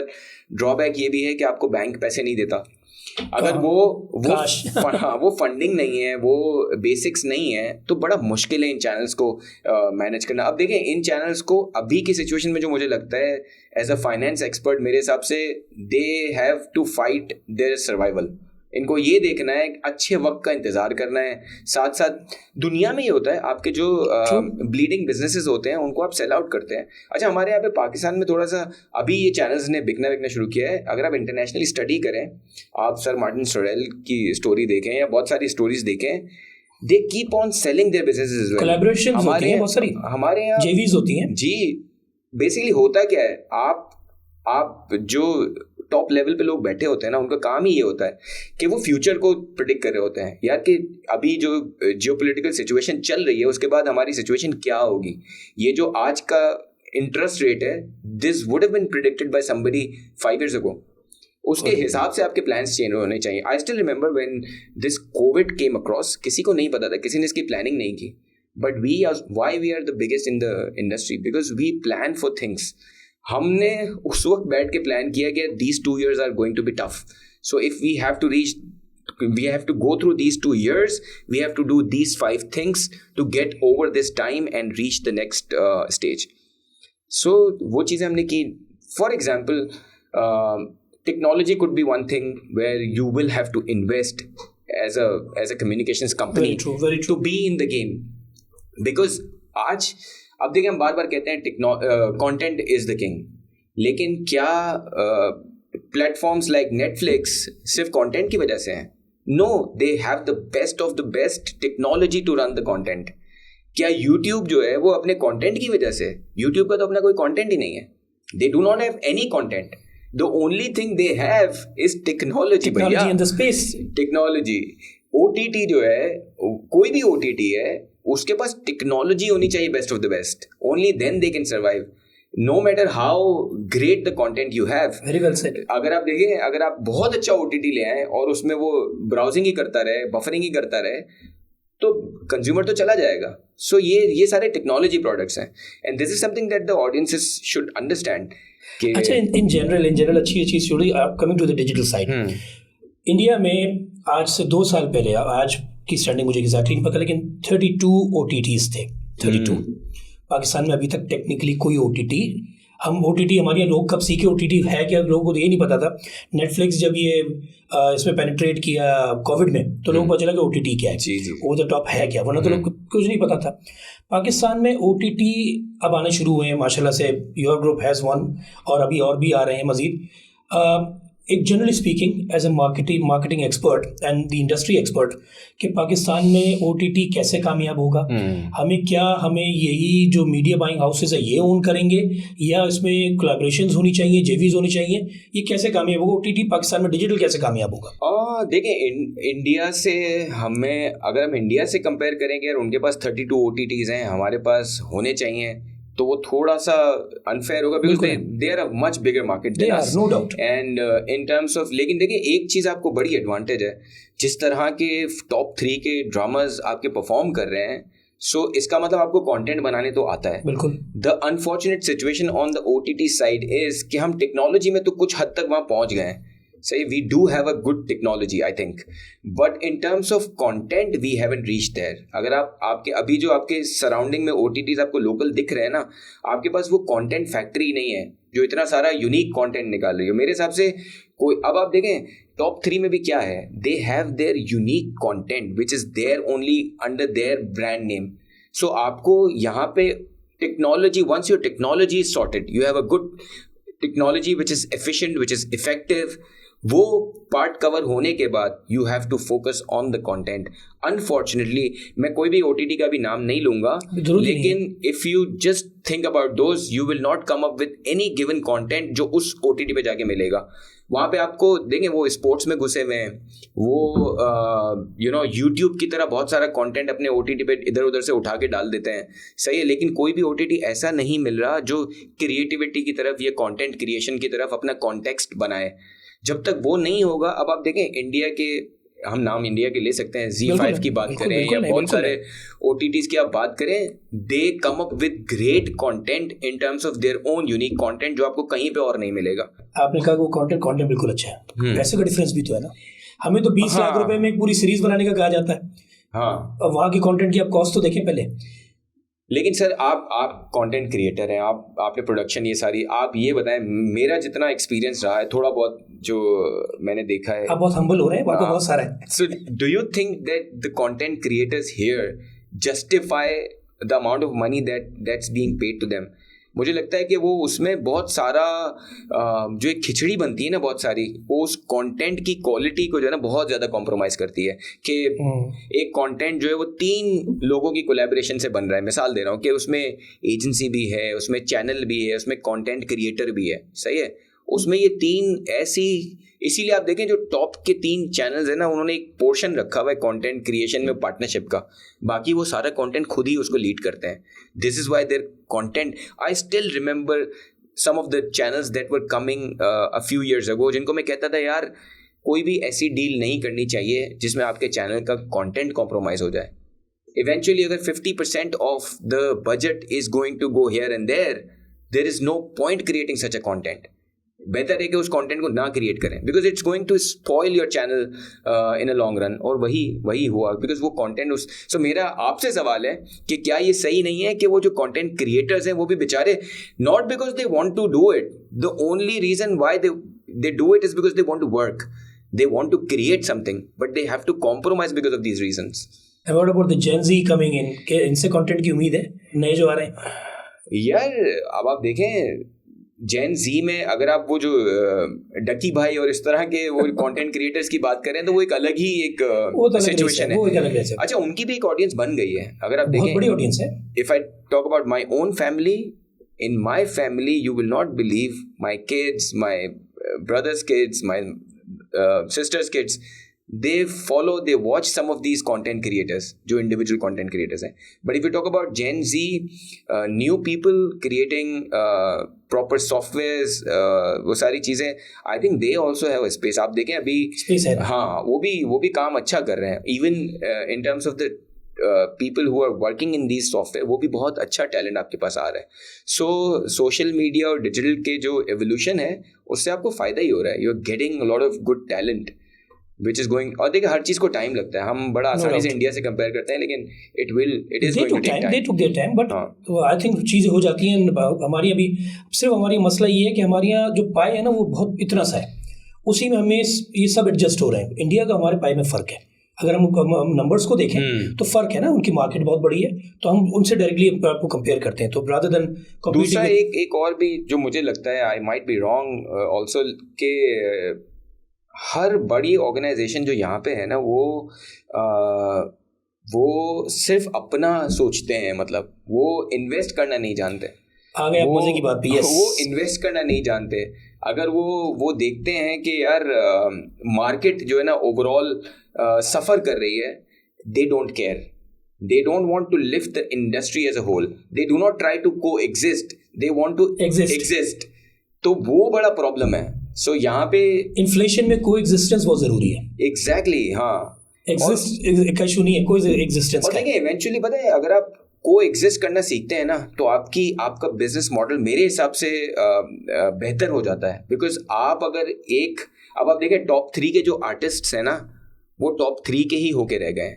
ड्रॉबैक ये भी है कि आपको बैंक पैसे नहीं देता। अगर वो फंडिंग नहीं है, वो बेसिक्स नहीं है, तो बड़ा मुश्किल है इन चैनल्स को मैनेज करना। अब देखें, इन चैनल्स को अभी की सिचुएशन में जो मुझे लगता है एज अ फाइनेंस एक्सपर्ट, मेरे हिसाब से they have to fight their survival. इनको ये देखना है, अच्छे वक्त का इंतज़ार करना है। साथ साथ दुनिया में ये होता है, आपके जो ब्लीडिंग बिजनेसेस होते हैं उनको आप सेल आउट करते हैं। अच्छा, हमारे यहाँ पे पाकिस्तान में थोड़ा सा अभी ये चैनल्स ने बिकना शुरू किया है। अगर आप इंटरनेशनली स्टडी करें, आप सर मार्टिन सोरेल की स्टोरी देखें या बहुत सारी स्टोरीज देखें, they keep on selling their businesses. Collaborations होती हैं बहुत सारी, हमारे यहाँ जेवीज होती हैं जी। बेसिकली होता क्या है, आप जो टॉप लेवल पे लोग बैठे होते हैं ना, उनका काम ही ये होता है कि वो फ्यूचर को प्रिडिक्ट कर रहे होते हैं यार, कि अभी जो जियोपॉलिटिकल सिचुएशन चल रही है उसके बाद हमारी सिचुएशन क्या होगी। ये जो आज का इंटरेस्ट रेट है, this would have been predicted by somebody 5 years ago। उसके हिसाब से आपके प्लान्स चेंज होने चाहिए। आई still remember when this Covid came across, किसी को नहीं पता था, किसी ने इसकी प्लानिंग नहीं की, but we are the biggest in the industry because we plan for things. हमने उस वक्त बैठ के प्लान किया कि these 2 years are going to be tough, so if we have to go through these 2 years, we have to do these 5 things to get over this time and reach the next stage. So वो चीज़ें हमने की। For example, technology could be one thing where you will have to invest as a communications company very true. To be in the game, because आज अब देखिए, हम बार बार कहते हैं कंटेंट इज द किंग, लेकिन क्या प्लेटफॉर्म्स लाइक नेटफ्लिक्स सिर्फ content की वजह से हैं? No, they have the best of the best technology to run the content. क्या यूट्यूब जो है वो अपने कंटेंट की वजह से? यूट्यूब का तो अपना कोई कंटेंट ही नहीं है। They do not have any content, the only thing they have is technology. भैया, टेक्नोलॉजी। OTT जो है, कोई भी OTT है, उसके पास टेक्नोलॉजी होनी चाहिए best of the best, only then they can survive, no matter how great the content you have. Very well said. अगर आप देखें, अगर आप बहुत अच्छा OTT ले आए और उसमें वो ब्राउजिंग ही करता रहे, बफरिंग ही करता रहे, तो कंज्यूमर तो चला जाएगा। सो ये सारे टेक्नोलॉजी प्रोडक्ट्स हैं, and this is something that the audiences should understand. अच्छा, इन जनरल अच्छी story coming to the digital side. India में आज से 2 साल पहले, आज की स्टैंडिंग मुझे एग्जैक्टली नहीं पता, लेकिन 32 OTTs थे। 32। पाकिस्तान में अभी तक टेक्निकली कोई OTT, हमारे यहाँ लोग कब सीखे OTT है क्या, लोगों को तो ये नहीं पता था। नेटफ्लिक्स जब ये इसमें पेनिट्रेट किया कोविड में, तो लोगों को पता चला कि OTT क्या है, ओवर द टॉप है क्या, वरना तो लोग कुछ नहीं पता था। पाकिस्तान में OTT अब आने शुरू हुए हैं माशाल्लाह से। योर ग्रुप हैज़ वन, और अभी और भी आ रहे हैं मज़ीद। एक generally speaking as a marketing expert and the industry expert, कि पाकिस्तान में OTT कैसे कामयाब होगा? हमें यही जो मीडिया बाइंग हाउसेज है ये ओन करेंगे, या इसमें कोलैबोरेशंस होनी चाहिए, जेवीज होनी चाहिए? ये कैसे कामयाब होगा OTT पाकिस्तान में, डिजिटल कैसे कामयाब होगा? देखिए, इंडिया से अगर हम इंडिया से कंपेयर करेंगे, और उनके पास 32 OTTs हैं, हमारे पास होने चाहिए, तो वो थोड़ा सा अनफेयर होगा, because they are a much bigger market than us, no doubt. And in terms of, लेकिन देखिए, एक चीज़ आपको बड़ी एडवांटेज है, जिस तरह के टॉप 3 के ड्रामाज आपके परफॉर्म कर रहे हैं, सो इसका मतलब आपको कंटेंट बनाने तो आता है। बिल्कुल। The unfortunate situation on the OTT side is कि हम टेक्नोलॉजी में तो कुछ हद तक वहाँ पहुँच गए हैं, सही, we do have a good technology I think, but in terms of content we haven't reached there। अगर आपके अभी जो आपके सराउंडिंग में OTTs आपको लोकल दिख रहे हैं ना, आपके पास वो कंटेंट फैक्ट्री नहीं है जो इतना सारा यूनिक कंटेंट निकाल रही हो। मेरे हिसाब से अब आप देखें टॉप 3 में भी क्या है, they have their unique content which is there only under their brand name. So आपको यहाँ पे technology, once your technology is sorted, you have a good technology which is efficient, which is effective, वो part cover होने के बाद you have to focus on the content. Unfortunately मैं कोई भी OTT का भी नाम नहीं लूंगा, लेकिन if you just think about those, you will not come up with any given content जो उस OTT पे जाके मिलेगा. वहाँ पे आपको देंगे वो स्पोर्ट्स में घुसे हुए हैं, वो यूट्यूब की तरह बहुत सारा कंटेंट अपने OTT पे इधर उधर से उठा के डाल देते हैं, सही है, लेकिन कोई भी OTT ऐसा नहीं मिल रहा जो क्रिएटिविटी की तरफ या कंटेंट क्रिएशन की तरफ अपना कॉन्टेक्स्ट बनाए. जब तक वो नहीं होगा, अब आप देखें इंडिया के, हम नाम इंडिया के ले सकते हैं, Z5 की बात करें या बहुत सारे OTTs की आप बात करें, they come up with great content in terms of their own unique content जो आपको कहीं पे और नहीं मिलेगा. आपने कहा वो कंटेंट बिल्कुल अच्छा है, पैसे का डिफरेंस भी तो है ना. हमें तो 20 लाख रुपए में एक पूरी सीरीज बनाने का कहा जाता है. हाँ, अब वहाँ की कंटेंट की आप कॉस्ट तो देखें पहले. लेकिन सर आप कंटेंट क्रिएटर हैं, आपने प्रोडक्शन ये सारी, आप ये बताएं, मेरा जितना एक्सपीरियंस रहा है थोड़ा बहुत जो मैंने देखा है. आप बहुत हम्बल हो रहे हैं, आपको बहुत सारा है. So do you think that the content creators here justify the amount of money that's being paid to them? मुझे लगता है कि वो उसमें बहुत सारा जो एक खिचड़ी बनती है ना बहुत सारी, वो उस कंटेंट की क्वालिटी को जो है ना बहुत ज़्यादा कॉम्प्रोमाइज़ करती है. कि एक कंटेंट जो है वो 3 लोगों की कोलैबोरेशन से बन रहा है. मिसाल दे रहा हूँ कि उसमें एजेंसी भी है, उसमें चैनल भी है, उसमें कंटेंट क्रिएटर भी है, सही है. उसमें ये 3 ऐसी, इसीलिए आप देखें जो टॉप के 3 चैनल्स है ना, उन्होंने एक पोर्शन रखा हुआ है कंटेंट क्रिएशन में पार्टनरशिप का, बाकी वो सारा कंटेंट खुद ही उसको लीड करते हैं. This is why their content, I still remember some of the channels that were coming a few years ago, जिनको मैं कहता था यार कोई भी ऐसी डील नहीं करनी चाहिए जिसमें आपके चैनल का कंटेंट कॉम्प्रोमाइज हो जाए. इवेंचुअली अगर 50% of the budget is going to go here and there is no point creating such a content. बेहतर है कि उस कंटेंट को ना क्रिएट करें, because it's going to spoil your channel in a long run. और वही हुआ, बिकॉज वो कंटेंट सो मेरा आपसे सवाल है कि क्या ये सही नहीं है कि वो जो कंटेंट क्रिएटर्स हैं वो भी बेचारे, not because they want to do it, the only reason why they do it is because they want to work, they want to create something, but they have to compromise because of these reasons. What about the Gen Z coming in? क्या इनसे content की उम्मीद है, नए जो आ रहे हैं? यार अब आप देखें जेन जी में, अगर आप वो जो डकी भाई और इस तरह के वो कंटेंट क्रिएटर्स की बात करें तो वो एक अलग ही एक सिचुएशन है. अच्छा, उनकी भी एक ऑडियंस बन गई है. अगर आप देखें, बड़ी ऑडियंस है. If I talk about my own family, in my family you will not believe, my kids, my brothers kids, my sister's kids, they watch some of these content creators जो individual content creators हैं. But if you talk about Gen Z, new people creating proper softwares, वो सारी चीज़ें, I think they also have a space. आप देखें अभी space है. हाँ, वो भी काम अच्छा कर रहे हैं. Even in terms of the people who are working in these software, वो भी बहुत अच्छा टैलेंट आपके पास आ रहा है. सो सोशल मीडिया और डिजिटल के जो एवोल्यूशन है उससे आपको फ़ायदा ही हो रहा है. You are getting a lot of good talent which is going, और देखिए हर चीज़ को टाइम लगता है. हम बड़ा आसानी से इंडिया से कंपेयर करते हैं, लेकिन it is going to take time. They took their time, but I think चीज़ें हो जाती हैं. हमारी अभी सिर्फ हमारी मसला ये है कि हमारे यहाँ जो पाए है ना वो बहुत इतना सा है, उसी में हमें ये सब एडजस्ट हो रहे हैं. इंडिया का हमारे पाए में फ़र्क है. अगर हम नंबर्स को देखें तो फ़र्क है ना, उनकी मार्केट बहुत बड़ी है, तो हम उनसे डायरेक्टली आपको कंपेयर करते हैं. तो रादर देन दूसरा एक और भी जो मुझे लगता है, I might be wrong also, के हर बड़ी ऑर्गेनाइजेशन जो यहाँ पे है ना वो सिर्फ अपना सोचते हैं. मतलब वो इन्वेस्ट करना नहीं जानते. आगे मजे की बात भी है, वो इन्वेस्ट करना नहीं जानते. अगर वो देखते हैं कि यार मार्केट जो है ना ओवरऑल सफ़र कर रही है, they don't care. They don't want to lift the industry as a whole. They do not try to coexist. They want to exist. तो वो बड़ा प्रॉब्लम है. सो यहाँ पे इन्फ्लेशन में कोएग्जिस्टेंस बहुत जरूरी है. एग्जैक्टली हाँ, एक इशू नहीं है कोएग्जिस्टेंस का. देखिए इवेंचुअली पता है, अगर आप कोएग्जिस्ट करना सीखते हैं ना तो आपका बिजनेस मॉडल मेरे हिसाब से बेहतर हो जाता है. बिकॉज आप अगर अब आप देखें टॉप 3 के जो आर्टिस्ट्स हैं ना, वो टॉप 3 के ही होके रह गए.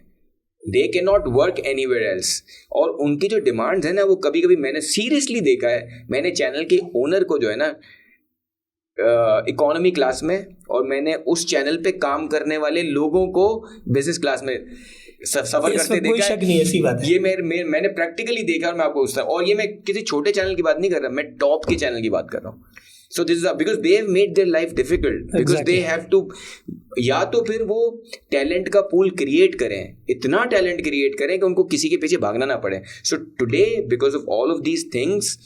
They can not work anywhere else. और उनकी जो डिमांड्स है ना, वो कभी कभी मैंने सीरियसली देखा है. मैंने चैनल के ओनर को जो है ना इकोनॉमी क्लास में, और मैंने उस चैनल पे काम करने वाले लोगों को बिजनेस क्लास में. सफर करते देखा, कोई शक नहीं, ऐसी बात है। ये मैंने प्रैक्टिकली देखा और मैं आपको पूछता हूँ, और ये मैं किसी छोटे चैनल की बात नहीं कर रहा, मैं टॉप के चैनल की बात कर रहा हूँ। So this is because they have made their life difficult because they have to, या तो फिर वो टैलेंट का पूल क्रिएट करें, इतना टैलेंट क्रिएट करें कि उनको किसी के पीछे भागना ना पड़े। So today because of all of these things,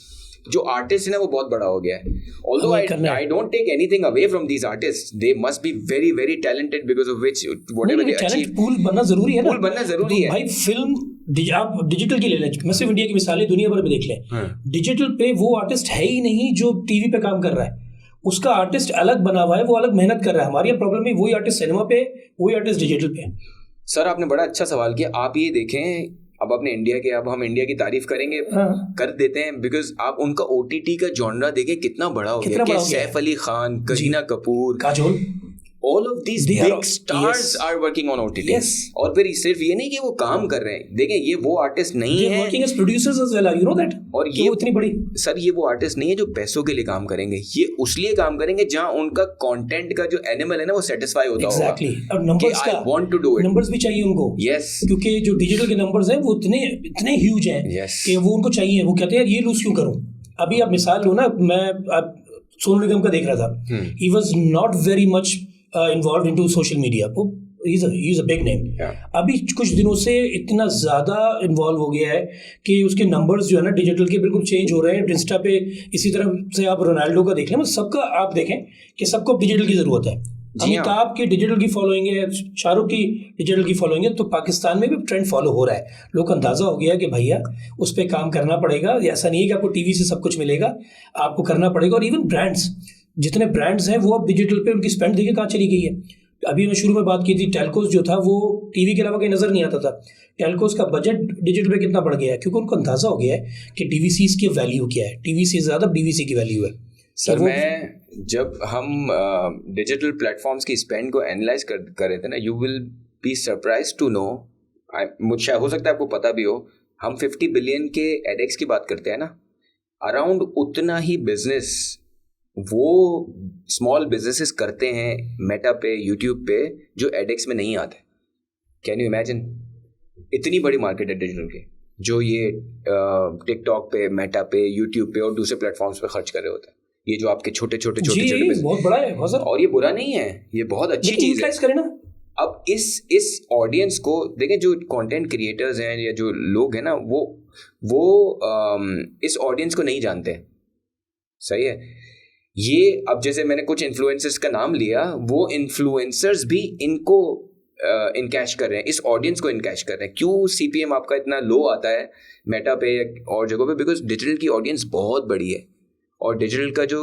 जो आर्टिस्ट है ना वो बहुत बड़ा हो गया है। Although I don't take anything away from these artists, they must be very very talented because of which whatever they achieve, pool बनना जरूरी है ना, पूल बनना जरूरी है भाई। फिल्म आप डिजिटल की ले लें, मैं सिर्फ इंडिया की मिसालें दुनिया भर में देख लें, डिजिटल पे वो आर्टिस्ट है ही नहीं जो टीवी पे काम कर रहा है, उसका आर्टिस्ट अलग बना हुआ है, वो अलग मेहनत कर रहा है। हमारी प्रॉब्लम है वही आर्टिस्ट सिनेमा पे, वही आर्टिस्ट डिजिटल पे। सर आपने बड़ा अच्छा सवाल किया। आप ये देखें, अब अपने इंडिया के, अब हम इंडिया की तारीफ करेंगे, कर देते हैं, बिकॉज आप उनका OTT का जॉनरा देखें कितना बड़ा हो गया। Saif Ali Khan, Kareena Kapoor, Kajol, all of these big stars are working on OTT. Yes. और फिर सिर्फ ये नहीं कि वो काम कर रहे हैं, देखें ये वो आर्टिस्ट नहीं है, they're working as producers as well, you know that, और ये इतनी बड़ी, सर ये वो आर्टिस्ट नहीं है जो पैसों के लिए काम करेंगे, ये उसलिए काम करेंगे जहां उनका कंटेंट का जो एनिमल है ना वो सेटिस्फाई होता होगा। Exactly. और नंबर्स का, I want to do it. Numbers भी चाहिए उनको। Yes. क्योंकि जो डिजिटल के नंबर्स हैं वो इतने ह्यूज हैं कि वो उनको चाहिए। वो कहते हैं यार ये लूज क्यों करूं। अभी आप मिसाल लो ना, मैं सोनू निगम का देख रहा था, he was not very much involved into social media. He's a big name. अभी कुछ दिनों से इतना ज़्यादा इन्वॉल्व हो गया है कि उसके नंबर्स जो है ना डिजिटल के बिल्कुल चेंज हो रहे हैं। इंस्टा पे इसी तरह से आप रोनाल्डो का देख लें, मतलब सबका आप देखें कि सबको डिजिटल की ज़रूरत है। अमिताभ की डिजिटल की फॉलोइंग है, शाहरुख की डिजिटल की फॉलोइंग है, तो पाकिस्तान में भी ट्रेंड फॉलो हो रहा है। लोग को अंदाज़ा हो गया कि भैया उस पर काम करना पड़ेगा। ऐसा नहीं है कि आपको टीवी से सब कुछ मिलेगा, आपको करना पड़ेगा। और इवन ब्रांड्स, जितने ब्रांड्स हैं वो अब डिजिटल पे उनकी स्पेंड देखिए कहाँ चली गई है। अभी मैं शुरू में बात की थी, टेलकोस जो था वो टीवी के अलावा कहीं नज़र नहीं आता था। टेलकोस का बजट डिजिटल पे कितना बढ़ गया है, क्योंकि उनको अंदाज़ा हो गया है कि डीवीसीज की वैल्यू क्या है, टीवी से ज़्यादा डीवीसी की वैल्यू है। सर मैं जब हम डिजिटल प्लेटफॉर्म्स की स्पेंड को एनालाइज कर रहे थे ना, you will be surprise to know, मुझे हो सकता है आपको पता भी हो, हम 50 बिलियन के एडेक्स की बात करते हैं ना, अराउंड उतना ही बिजनेस वो स्मॉल बिजनेसेस करते हैं मेटा पे, यूट्यूब पे, जो एडेक्स में नहीं आते। Can you imagine? इतनी बड़ी मार्केट है डिजिटल की, जो ये टिकटॉक पे, मेटा पे, यूट्यूब पे और दूसरे प्लेटफॉर्म्स पे खर्च कर रहे होते हैं। ये जो आपके छोटे छोटे बहुत बड़ा है और ये बुरा नहीं है, ये बहुत अच्छी चीज है ना। अब इस ऑडियंस को देखें, जो कंटेंट क्रिएटर्स हैं या जो लोग हैं ना, वो इस ऑडियंस को नहीं जानते। सही है ये। अब जैसे मैंने कुछ इन्फ्लुएंसर्स का नाम लिया, वो इन्फ्लुएंसर्स भी इनको इनकैश कर रहे हैं, इस ऑडियंस को इनकैश कर रहे हैं। क्यों CPM आपका इतना लो आता है मेटा पे और जगहों पे? बिकॉज डिजिटल की ऑडियंस बहुत बड़ी है, और डिजिटल का जो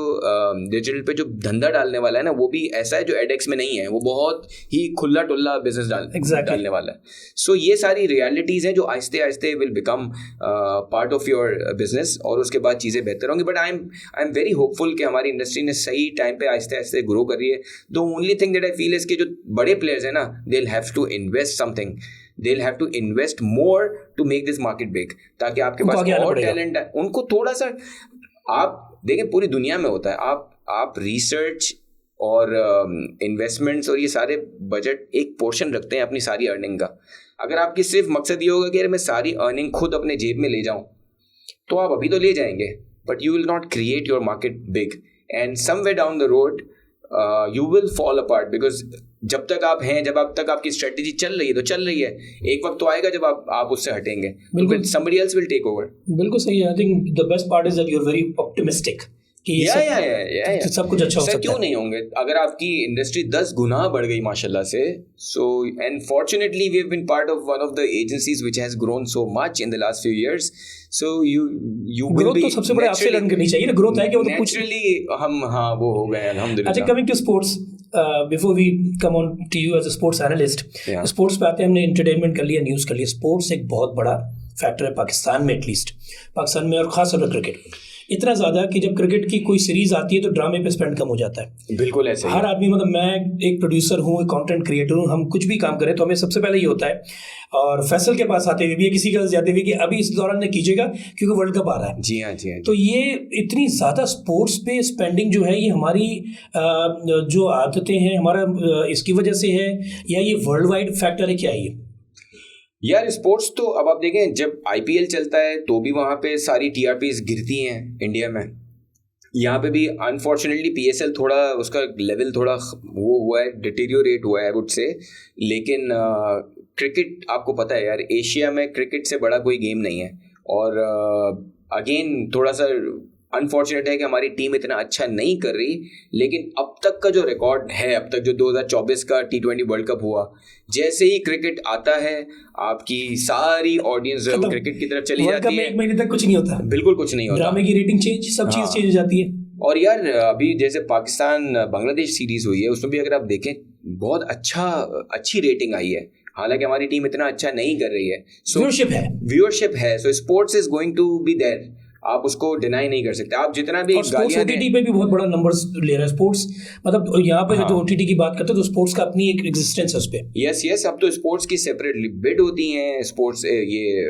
डिजिटल पे जो धंधा डालने वाला है ना, वो भी ऐसा है जो एडेक्स में नहीं है, वो बहुत ही खुला टुल्ला बिजनेस डालने वाला है। सो ये सारी रियलिटीज़ हैं जो आहिस्ते आहिस्ते will become part of your business, और उसके बाद चीज़ें बेहतर होंगी। But I am very hopeful कि हमारी इंडस्ट्री ने सही टाइम पे आहिस्ते आहिस्ते ग्रो कर रही है। The only thing that I feel is कि जो बड़े प्लेयर्स हैं ना, they will have to invest something, they will have to invest more to make this market big, ताकि आपके पास और टैलेंट है। उनको थोड़ा सा, आप देखें पूरी दुनिया में होता है, आप रिसर्च और इन्वेस्टमेंट्स और ये सारे बजट एक पोर्शन रखते हैं अपनी सारी अर्निंग का। अगर आपकी सिर्फ मकसद ये होगा कि मैं सारी अर्निंग खुद अपने जेब में ले जाऊं, तो आप अभी तो ले जाएंगे, but you will not create your market big, and somewhere down the road you will fall apart. Because जब तक आप हैं, जब अब तक आपकी स्ट्रेटेजी चल रही है तो चल रही है, एक वक्त तो आएगा जब आप उससे हटेंगे, तो फिर somebody else will take over। बिल्कुल सही है। I think the best part is that you are very optimistic कि सब कुछ अच्छा हो सकता है। क्यों नहीं होंगे? अगर आपकी इंडस्ट्री 10 गुना बढ़ गई माशाल्लाह से, so and fortunately we have been part of one of the agencies which has grown so much in the last few years. So you growth तो सबसे बड़े आपसे लर्न करनी चाहिए ना, ग्रोथ है कि वो तो नेचुरली हम वो हो गए अल्हम्दुलिल्लाह। अच्छा, coming to sports, before we come on to you as a sports analyst, sports पे आते हैं। हमने एंटरटेनमेंट कर लिया, न्यूज़ कर लिया, स्पोर्ट्स एक बहुत बड़ा फैक्टर है पाकिस्तान में, एटलीस्ट पाकिस्तान में, और खासतौर पर क्रिकेट। इतना ज़्यादा कि जब क्रिकेट की कोई सीरीज आती है तो ड्रामे पे स्पेंड कम हो जाता है। बिल्कुल ऐसे हर आदमी, मतलब मैं एक प्रोड्यूसर हूँ, एक कंटेंट क्रिएटर हूँ, हम कुछ भी काम करें तो हमें सबसे पहले ये होता है, और फैसल के पास आते हुए भी, किसी के पास जाते हुए कि अभी इस दौरान ने कीजिएगा क्योंकि वर्ल्ड कप आ रहा है। जी हाँ, जी हाँ। तो ये इतनी ज़्यादा स्पोर्ट्स पे स्पेंडिंग जो है, ये हमारी जो आदतें हैं हमारा, इसकी वजह से है, या ये वर्ल्ड वाइड फैक्टर है, क्या है ये? यार स्पोर्ट्स तो अब आप देखें, जब आईपीएल चलता है तो भी वहाँ पे सारी टीआरपीज गिरती हैं इंडिया में। यहाँ पे भी अनफॉर्चुनेटली पीएसएल थोड़ा उसका लेवल थोड़ा वो हुआ है, डिटेरियोरेट हुआ है आई वुड से। लेकिन क्रिकेट आपको पता है यार, एशिया में क्रिकेट से बड़ा कोई गेम नहीं है। और अगेन थोड़ा सा अनफॉर्चुनेट है कि हमारी टीम इतना अच्छा नहीं कर रही, लेकिन अब तक का जो रिकॉर्ड है, अब तक जो 2024 का T20 वर्ल्ड कप हुआ, जैसे ही क्रिकेट आता है आपकी सारी ऑडियंस जो है क्रिकेट की तरफ चली जाती है। एक महीने तक कुछ नहीं होता, बिल्कुल कुछ नहीं होता, ड्रामे की रेटिंग चेंज, सब चीज चेंज हो जाती है। और यार अभी जैसे पाकिस्तान बांग्लादेश सीरीज हुई है, उसमें भी अगर आप देखें बहुत अच्छी रेटिंग आई है, हालांकि हमारी टीम इतना अच्छा नहीं कर रही है। व्यूअरशिप है, so sports is going to be there, आप उसको डिनाई नहीं कर सकते। आप जितना भी गालियां ओटीटी पे भी बहुत बड़ा नंबर्स ले रहा है स्पोर्ट्स, मतलब यहाँ पे जो ओटीटी की बात करते हैं तो स्पोर्ट्स का अपनी एक एग्जिस्टेंस है उस पे। यस, अब तो स्पोर्ट्स की सेपरेटली बिड होती हैं, स्पोर्ट्स ये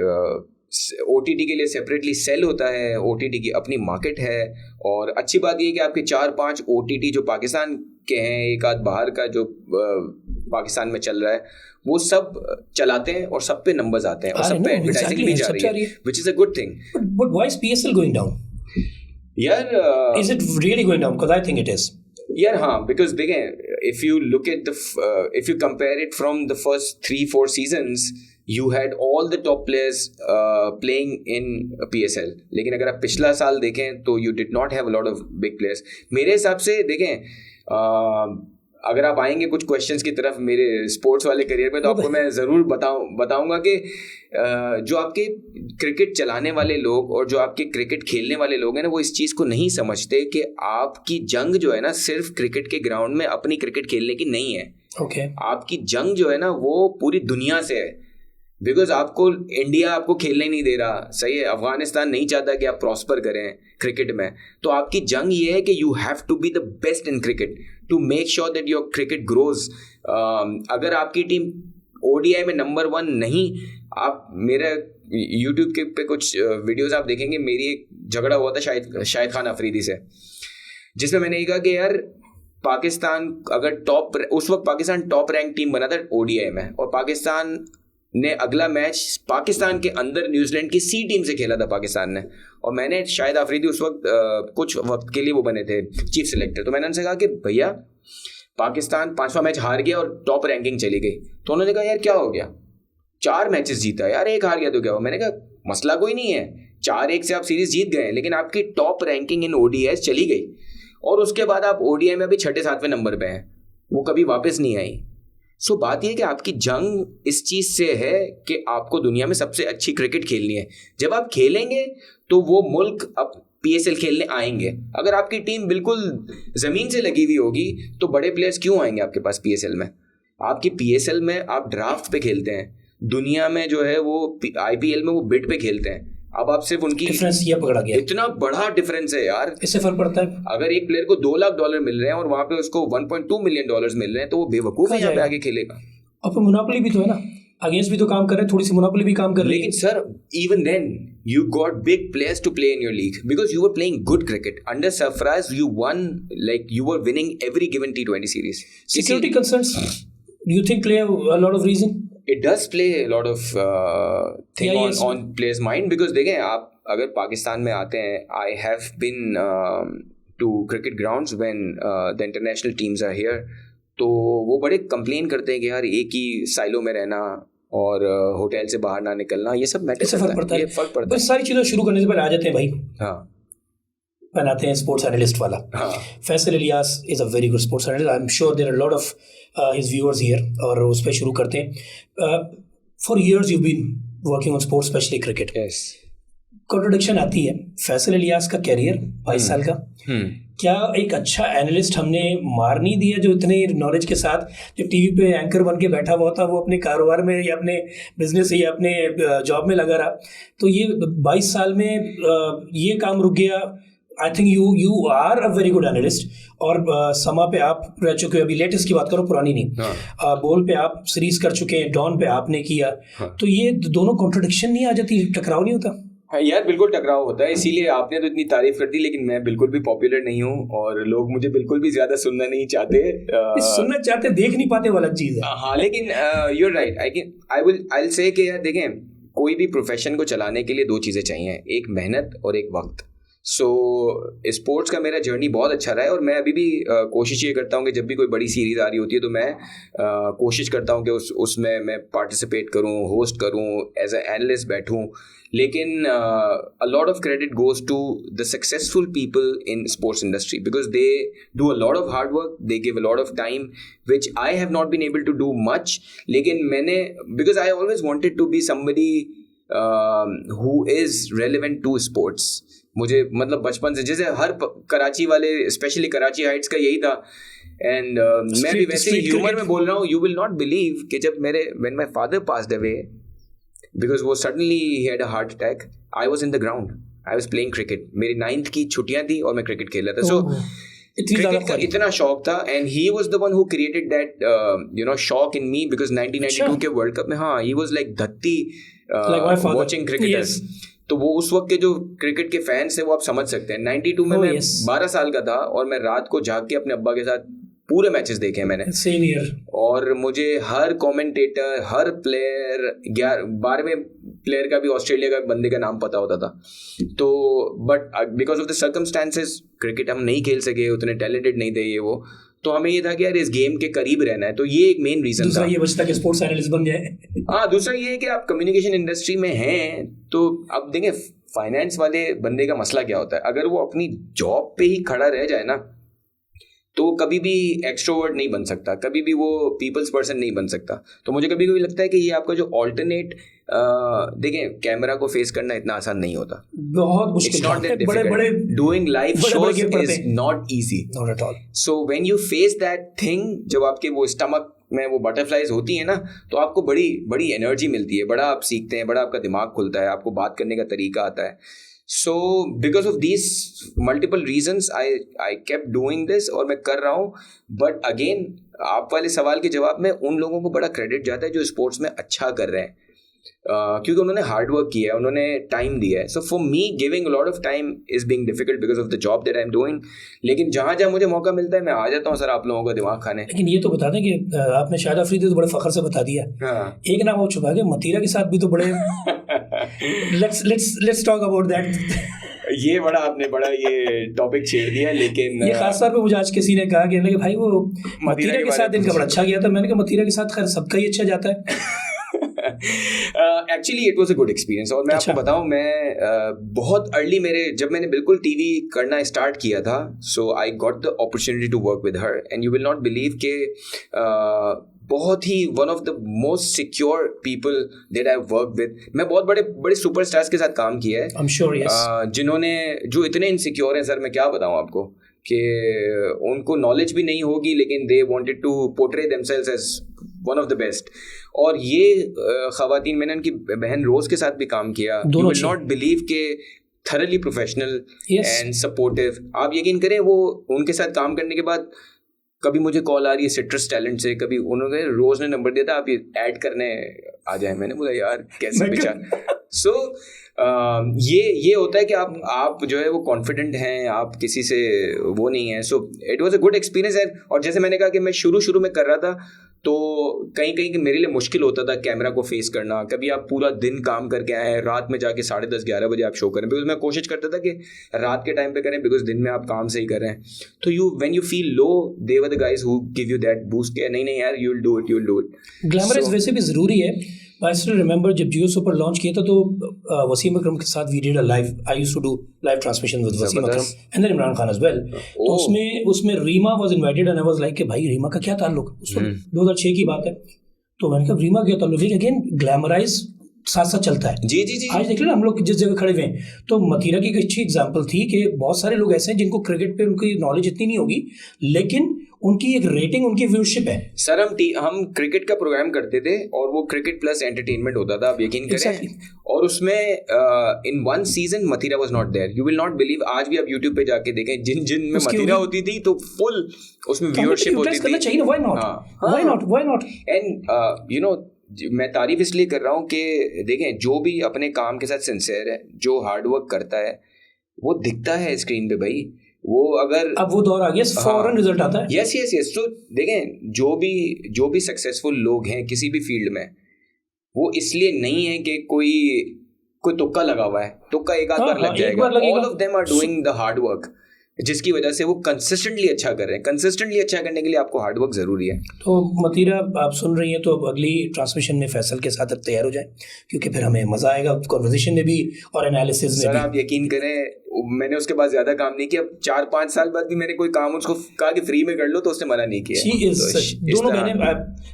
ओटीटी के लिए सेपरेटली सेल होता है, ओटीटी की अपनी मार्केट है। और अच्छी बात ये है कि आपके 4-5 ओटीटी जो पाकिस्तान के हैं, एक आध बाहर का जो पाकिस्तान में चल रहा है, वो सब चलाते हैं और सब पे नंबर्स आते हैं और सब पे एडवर्टाइजिंग भी जा रही है, which is a good thing. But why is PSL going down? यार is it really going down? Because I think it is. यार हाँ, because देखें, if you look at if you compare it from the first 3-4 seasons, you had all the top players playing in PSL. लेकिन अगर आप पिछला साल देखें तो you did not have a lot of big players. मेरे हिसाब से देखें, अगर आप आएंगे कुछ क्वेश्चंस की तरफ मेरे स्पोर्ट्स वाले करियर में, तो आपको मैं ज़रूर बताऊंगा कि जो आपके क्रिकेट चलाने वाले लोग और जो आपके क्रिकेट खेलने वाले लोग हैं ना, वो इस चीज़ को नहीं समझते कि आपकी जंग जो है ना सिर्फ क्रिकेट के ग्राउंड में अपनी क्रिकेट खेलने की नहीं है। आपकी जंग जो है ना वो पूरी दुनिया से है। बिकॉज आपको इंडिया आपको खेलने नहीं दे रहा, सही है, अफगानिस्तान नहीं चाहता कि आप प्रॉस्पर करें क्रिकेट में, तो आपकी जंग ये है कि you have to be the best in cricket to make sure that your cricket grows. अगर आपकी टीम ओडीआई में नंबर 1 नहीं, आप मेरा यूट्यूब के पे कुछ वीडियोस आप देखेंगे, मेरी एक झगड़ा हुआ था शाहिद खान अफरीदी से, जिसमें मैंने ये कहा कि यार पाकिस्तान अगर उस वक्त पाकिस्तान टॉप रैंक टीम बना था ओडीआई में, और पाकिस्तान ने अगला मैच पाकिस्तान के अंदर न्यूजीलैंड की सी टीम से खेला था पाकिस्तान ने, और मैंने शाहिद अफरीदी उस वक्त कुछ वक्त के लिए वो बने थे चीफ सिलेक्टर, तो मैंने उनसे कहा कि भैया पाकिस्तान 5वां मैच हार गया और टॉप रैंकिंग चली गई। तो उन्होंने कहा यार क्या हो गया, 4 मैचेस जीता यार, 1 हार गया तो क्या हुआ। मैंने कहा मसला कोई नहीं है, 4-1 से आप सीरीज जीत गए, लेकिन आपकी टॉप रैंकिंग इन ओडीआई चली गई, और उसके बाद आप ओडीआई में अभी 6-7वें नंबर पे हैं, वो कभी वापस नहीं आई। सो बात यह है कि आपकी जंग इस चीज़ से है कि आपको दुनिया में सबसे अच्छी क्रिकेट खेलनी है। जब आप खेलेंगे तो वो मुल्क अब पीएसएल खेलने आएंगे। अगर आपकी टीम बिल्कुल ज़मीन से लगी हुई होगी तो बड़े प्लेयर्स क्यों आएंगे आपके पास पीएसएल में। आपकी पीएसएल में आप ड्राफ्ट पे खेलते हैं, दुनिया में जो है वो आईपीएल में वो बिड पे खेलते हैं। अब आप सिर्फ उनकी डिफरेंस ये पकड़ा गया, इतना बड़ा डिफरेंस है यार, इससे फर्क पड़ता है। अगर एक प्लेयर को $2 लाख मिल रहे हैं और वहां पे उसको $1.2 मिलियन मिल रहे हैं, तो वो बेवकूफ है यहाँ पे आगे खेलेगा। अब मोनोपोली भी तो है ना, अगेंस्ट भी तो काम कर रहे हैं, थोड़ी सी मोनोपोली भी काम कर रही है। लेकिन sir even then you got big players to play in your league because you were playing good cricket under Sarfaraz. You won, like you were winning every given T20 series. Security concerns, do you think play a lot of reason? It does play a lot of thing on players' mind because देखें आप अगर पाकिस्तान में आते हैं, I have been to cricket grounds when the international teams are here, तो वो बड़े complain करते हैं कि यार एक ही साइलो में रहना और होटल से बाहर ना निकलना, ये सब मैटर करता है, ये फर्क पड़ता है। सारी चीज़ें शुरू करने से पहले आ जाते हैं भाई, हाँ बनाते हैं स्पोर्ट्स एनालिस्ट वाला। हाँ, Faisal Ilyas is a very good sports analyst, I am sure there are lot of his viewers here, और उस पर शुरू करते हैं। For years you been working on sports, specially cricket. Yes, contradiction आती है, फैसल इलियास का कैरियर 22 साल का, क्या एक अच्छा एनालिस्ट हमने मार नहीं दिया जो इतने नॉलेज के साथ जो टीवी पे एंकर बन के बैठा हुआ था, वो अपने कारोबार में या अपने बिजनेस या अपने जॉब में लगा रहा, तो ये 22 साल में ये काम रुक गया। I think you are a very good analyst, और समा पे आप रह चुके हो, अभी लेटेस्ट की बात करो, पुरानी नहीं। बोल पे आप सीरीज कर चुके हैं, डॉन पे आपने किया, तो ये दोनों कॉन्ट्रडिक्शन नहीं आ जाती, टकराव नहीं होता? हाँ यार, बिल्कुल टकराव होता है, इसीलिए आपने तो इतनी तारीफ कर दी, लेकिन मैं बिल्कुल भी पॉपुलर नहीं हूँ और लोग मुझे बिल्कुल भी ज्यादा सुनना नहीं चाहते। सुनना चाहते, देख नहीं पाते, वो अलग चीज है। हाँ, लेकिन you are right, I will say कि यार देखें, कोई भी प्रोफेशन को चलाने के लिए दो चीज़ें चाहिए, एक मेहनत और एक वक्त। सो स्पोर्ट्स का मेरा जर्नी बहुत अच्छा रहा है और मैं अभी भी कोशिश ये करता हूँ कि जब भी कोई बड़ी सीरीज आ रही होती है तो मैं कोशिश करता हूँ कि उसमें मैं पार्टिसिपेट करूँ, होस्ट करूँ, एज ए एनालिस्ट बैठूँ। लेकिन a lot of credit goes to the successful people in sports industry because they do a lot of hard work, they give a lot of time, which I have not been able to do much. लेकिन मैंने, because I always wanted to be somebody who is relevant to sports. मुझे मतलब बचपन से, जैसे हर कराची वाले, specially Karachi Heights का यही था। एंड मैं भी वैसे ही ह्यूमर में बोल रहा हूँ, यू विल नॉट बिलीव कि जब when my father passed away, because वो suddenly he had a heart attack, I was in the ground, I was playing cricket. मेरी 9th की छुट्टियां थी और मैं क्रिकेट खेल रहा था। So क्रिकेट का इतना शौक था, and he was the one who created that shock in me, because 1992 के वर्ल्ड कप में, हाँ, he was like धत्ती watching cricketers. तो वो उस वक्त के जो क्रिकेट के फैंस हैं वो आप समझ सकते हैं। 92 में मैं 12 साल का था और मैं रात को जाग के अपने अब्बा के साथ पूरे मैचेस देखे हैं मैंने। Same year. और मुझे हर कमेंटेटर, हर प्लेयर, 12वें प्लेयर का भी, ऑस्ट्रेलिया का बंदे का नाम पता होता था। तो but because of the circumstances cricket हम नहीं खेल सके, उतने टैलेंटेड नहीं थे ये वो, तो हमें ये था कि यार इस गेम के करीब रहना है। तो ये एक मेन रीजन था। दूसरा ये बचता कि स्पोर्ट्स एनालिस्ट बन जाए। हाँ, दूसरा ये है कि आप कम्युनिकेशन इंडस्ट्री में हैं तो अब देखें, फाइनेंस वाले बंदे का मसला क्या होता है, अगर वो अपनी जॉब पे ही खड़ा रह जाए ना तो कभी भी एक्सट्रोवर्ट नहीं बन सकता, कभी भी वो पीपल्स पर्सन नहीं बन सकता। तो मुझे कभी कभी लगता है कि ये आपका जो ऑल्टरनेट, देखें, कैमरा को फेस करना इतना आसान नहीं होता, बहुत मुश्किल। बड़े doing live shows is not easy, not at all. So when you face that thing, जब आपके वो स्टमक में वो बटरफ्लाइज होती है ना, तो आपको बड़ी बड़ी एनर्जी मिलती है, बड़ा आप सीखते हैं, बड़ा आपका दिमाग खुलता है, आपको बात करने का तरीका आता है। So because of these multiple reasons I kept doing this और मैं कर रहा हूँ। But again, आप वाले सवाल के जवाब में उन लोगों को बड़ा क्रेडिट जाता है जो स्पोर्ट्स में अच्छा कर रहे हैं, क्योंकि उन्होंने हार्ड वर्क किया है, उन्होंने टाइम दिया है। So for me giving a lot of time is being difficult because of the job that I am doing. लेकिन जहाँ जहाँ मुझे मौका मिलता है मैं आ जाता हूँ सर आप लोगों का दिमाग खाने। लेकिन ये तो बता दें कि आपने शाहिद अफरीदी तो बड़े फख्र से बता दिया। हाँ। एक नाम और छुपा के मतीरा के साथ भी तो बड़े लेट्स टॉक अबाउट दैट। ये बड़ा ये टॉपिक छेड़ दिया। लेकिन ये खास तौर पे मुझे आज किसी ने कहा कि भाई वो मतीरा के साथ इनका बड़ा अच्छा गया था। मैंने कहा मतीरा के साथ खैर सबका ही अच्छा जाता है। Actually it was a good experience. और मैं आपको बताऊं, मैं बहुत अर्ली जब मैंने बिल्कुल टीवी करना स्टार्ट किया था, so I got the opportunity to work with her and you will not believe के बहुत ही one of the most secure people that I work with. मैं बहुत बड़े सुपरस्टार्स के साथ काम किया है, आई एम श्योर, यस, जिन्होंने जो इतने इनसिक्योर हैं सर, मैं क्या बताऊं आपको, कि उनको नॉलेज भी नहीं होगी लेकिन they wanted to portray themselves as one of the best. और ये खवातीन, मैंने उनकी बहन रोज के साथ भी काम किया, यू विल नॉट बिलीव के थरली प्रोफेशनल एंड सपोर्टिव। आप यकीन करें, वो उनके साथ काम करने के बाद कभी मुझे कॉल आ रही है सिट्रस टैलेंट से, कभी उन्होंने रोज ने नंबर दिया था आप ये ऐड करने आ जाए। मैंने बोला यार कैसे बेचारा। सो ये होता है कि आप जो है वो कॉन्फिडेंट हैं, आप किसी से वो नहीं है। So it was a good experience. और जैसे मैंने कहा कि मैं शुरू में कर रहा था तो कहीं मेरे लिए मुश्किल होता था कैमरा को फेस करना। कभी आप पूरा दिन काम करके आए हैं, रात में जाके 10:30-11 बजे आप शो करें, बिकॉज मैं कोशिश करता था कि रात के टाइम पे करें बिकॉज दिन में आप काम से ही कर रहे हैं। तो when you feel low, they were the guys who give you that boost के नहीं यार you will do it. Glamorous वैसे भी ज़रूरी है। आई स्टिल रिमेंबर जब जियो सुपर लॉन्च किया था तो वसीम अकरम के साथ we did a live, I used to do live transmission with Wasim Akram and then Imran Khan as well. तो उसमें Reema was invited and I was like कि भाई रीमा का क्या ताल्लुक, 2006 की बात है। तो मैंने कहा रीमा क्या ताल्लुक है, अगेन ग्लैमराइज साथ साथ चलता है। जी। आज देख लो हम लोग जिस जगह खड़े हुए हैं, तो मतीरा की एक अच्छी एग्जांपल थी कि बहुत सारे लोग ऐसे हैं जिनको क्रिकेट पे उनकी नॉलेज इतनी नहीं होगी लेकिन उनकी एक रेटिंग, उनकी व्यूअरशिप है। सर हम क्रिकेट का प्रोग्राम करते थे और वो क्रिकेट प्लस एंटरटेनमेंट होता था, आप यकीन करें। exactly. और उसमें in one season Matira was not there, you will not believe. आज भी आप यूट्यूब पे जाके देखें, जिन में मतीरा होती थी तो फुल उसमें व्यूअरशिप होती थी। चाहिए, why not. And you know मैं तारीफ इसलिए कर रहा हूँ कि देखें, जो भी अपने काम के साथ सिंसियर है, जो हार्ड वर्क करता है, वो दिखता है स्क्रीन पे भाई। वो अगर अब वो दौर आ गया, फौरन रिजल्ट आता है। Yes yes yes. तो देखें, जो भी सक्सेसफुल लोग हैं किसी भी फील्ड में, वो इसलिए नहीं है कि कोई तुक्का लगा हुआ है, तुक्का एक आध बार लग जाएगा। All of them are doing the hard work, जिसकी वजह से वो कंसिस्टेंटली अच्छा कर रहे हैं। कंसिस्टेंटली अच्छा करने के लिए आपको हार्ड वर्क जरूरी है। तो मतीरा, आप सुन रही हैं, तो अब अगली ट्रांसमिशन में फैसल के साथ अब तैयार हो जाए, क्योंकि फिर हमें मजा आएगा कॉन्वर्सेशन में भी और एनालिसिस में भी। आप यकीन करें, मैंने उसके बाद ज्यादा काम नहीं किया। 4-5 साल बाद भी मैंने कोई काम उसको कहा कि फ्री में कर लो, तो उसने मना नहीं किया। दोनों बहनें,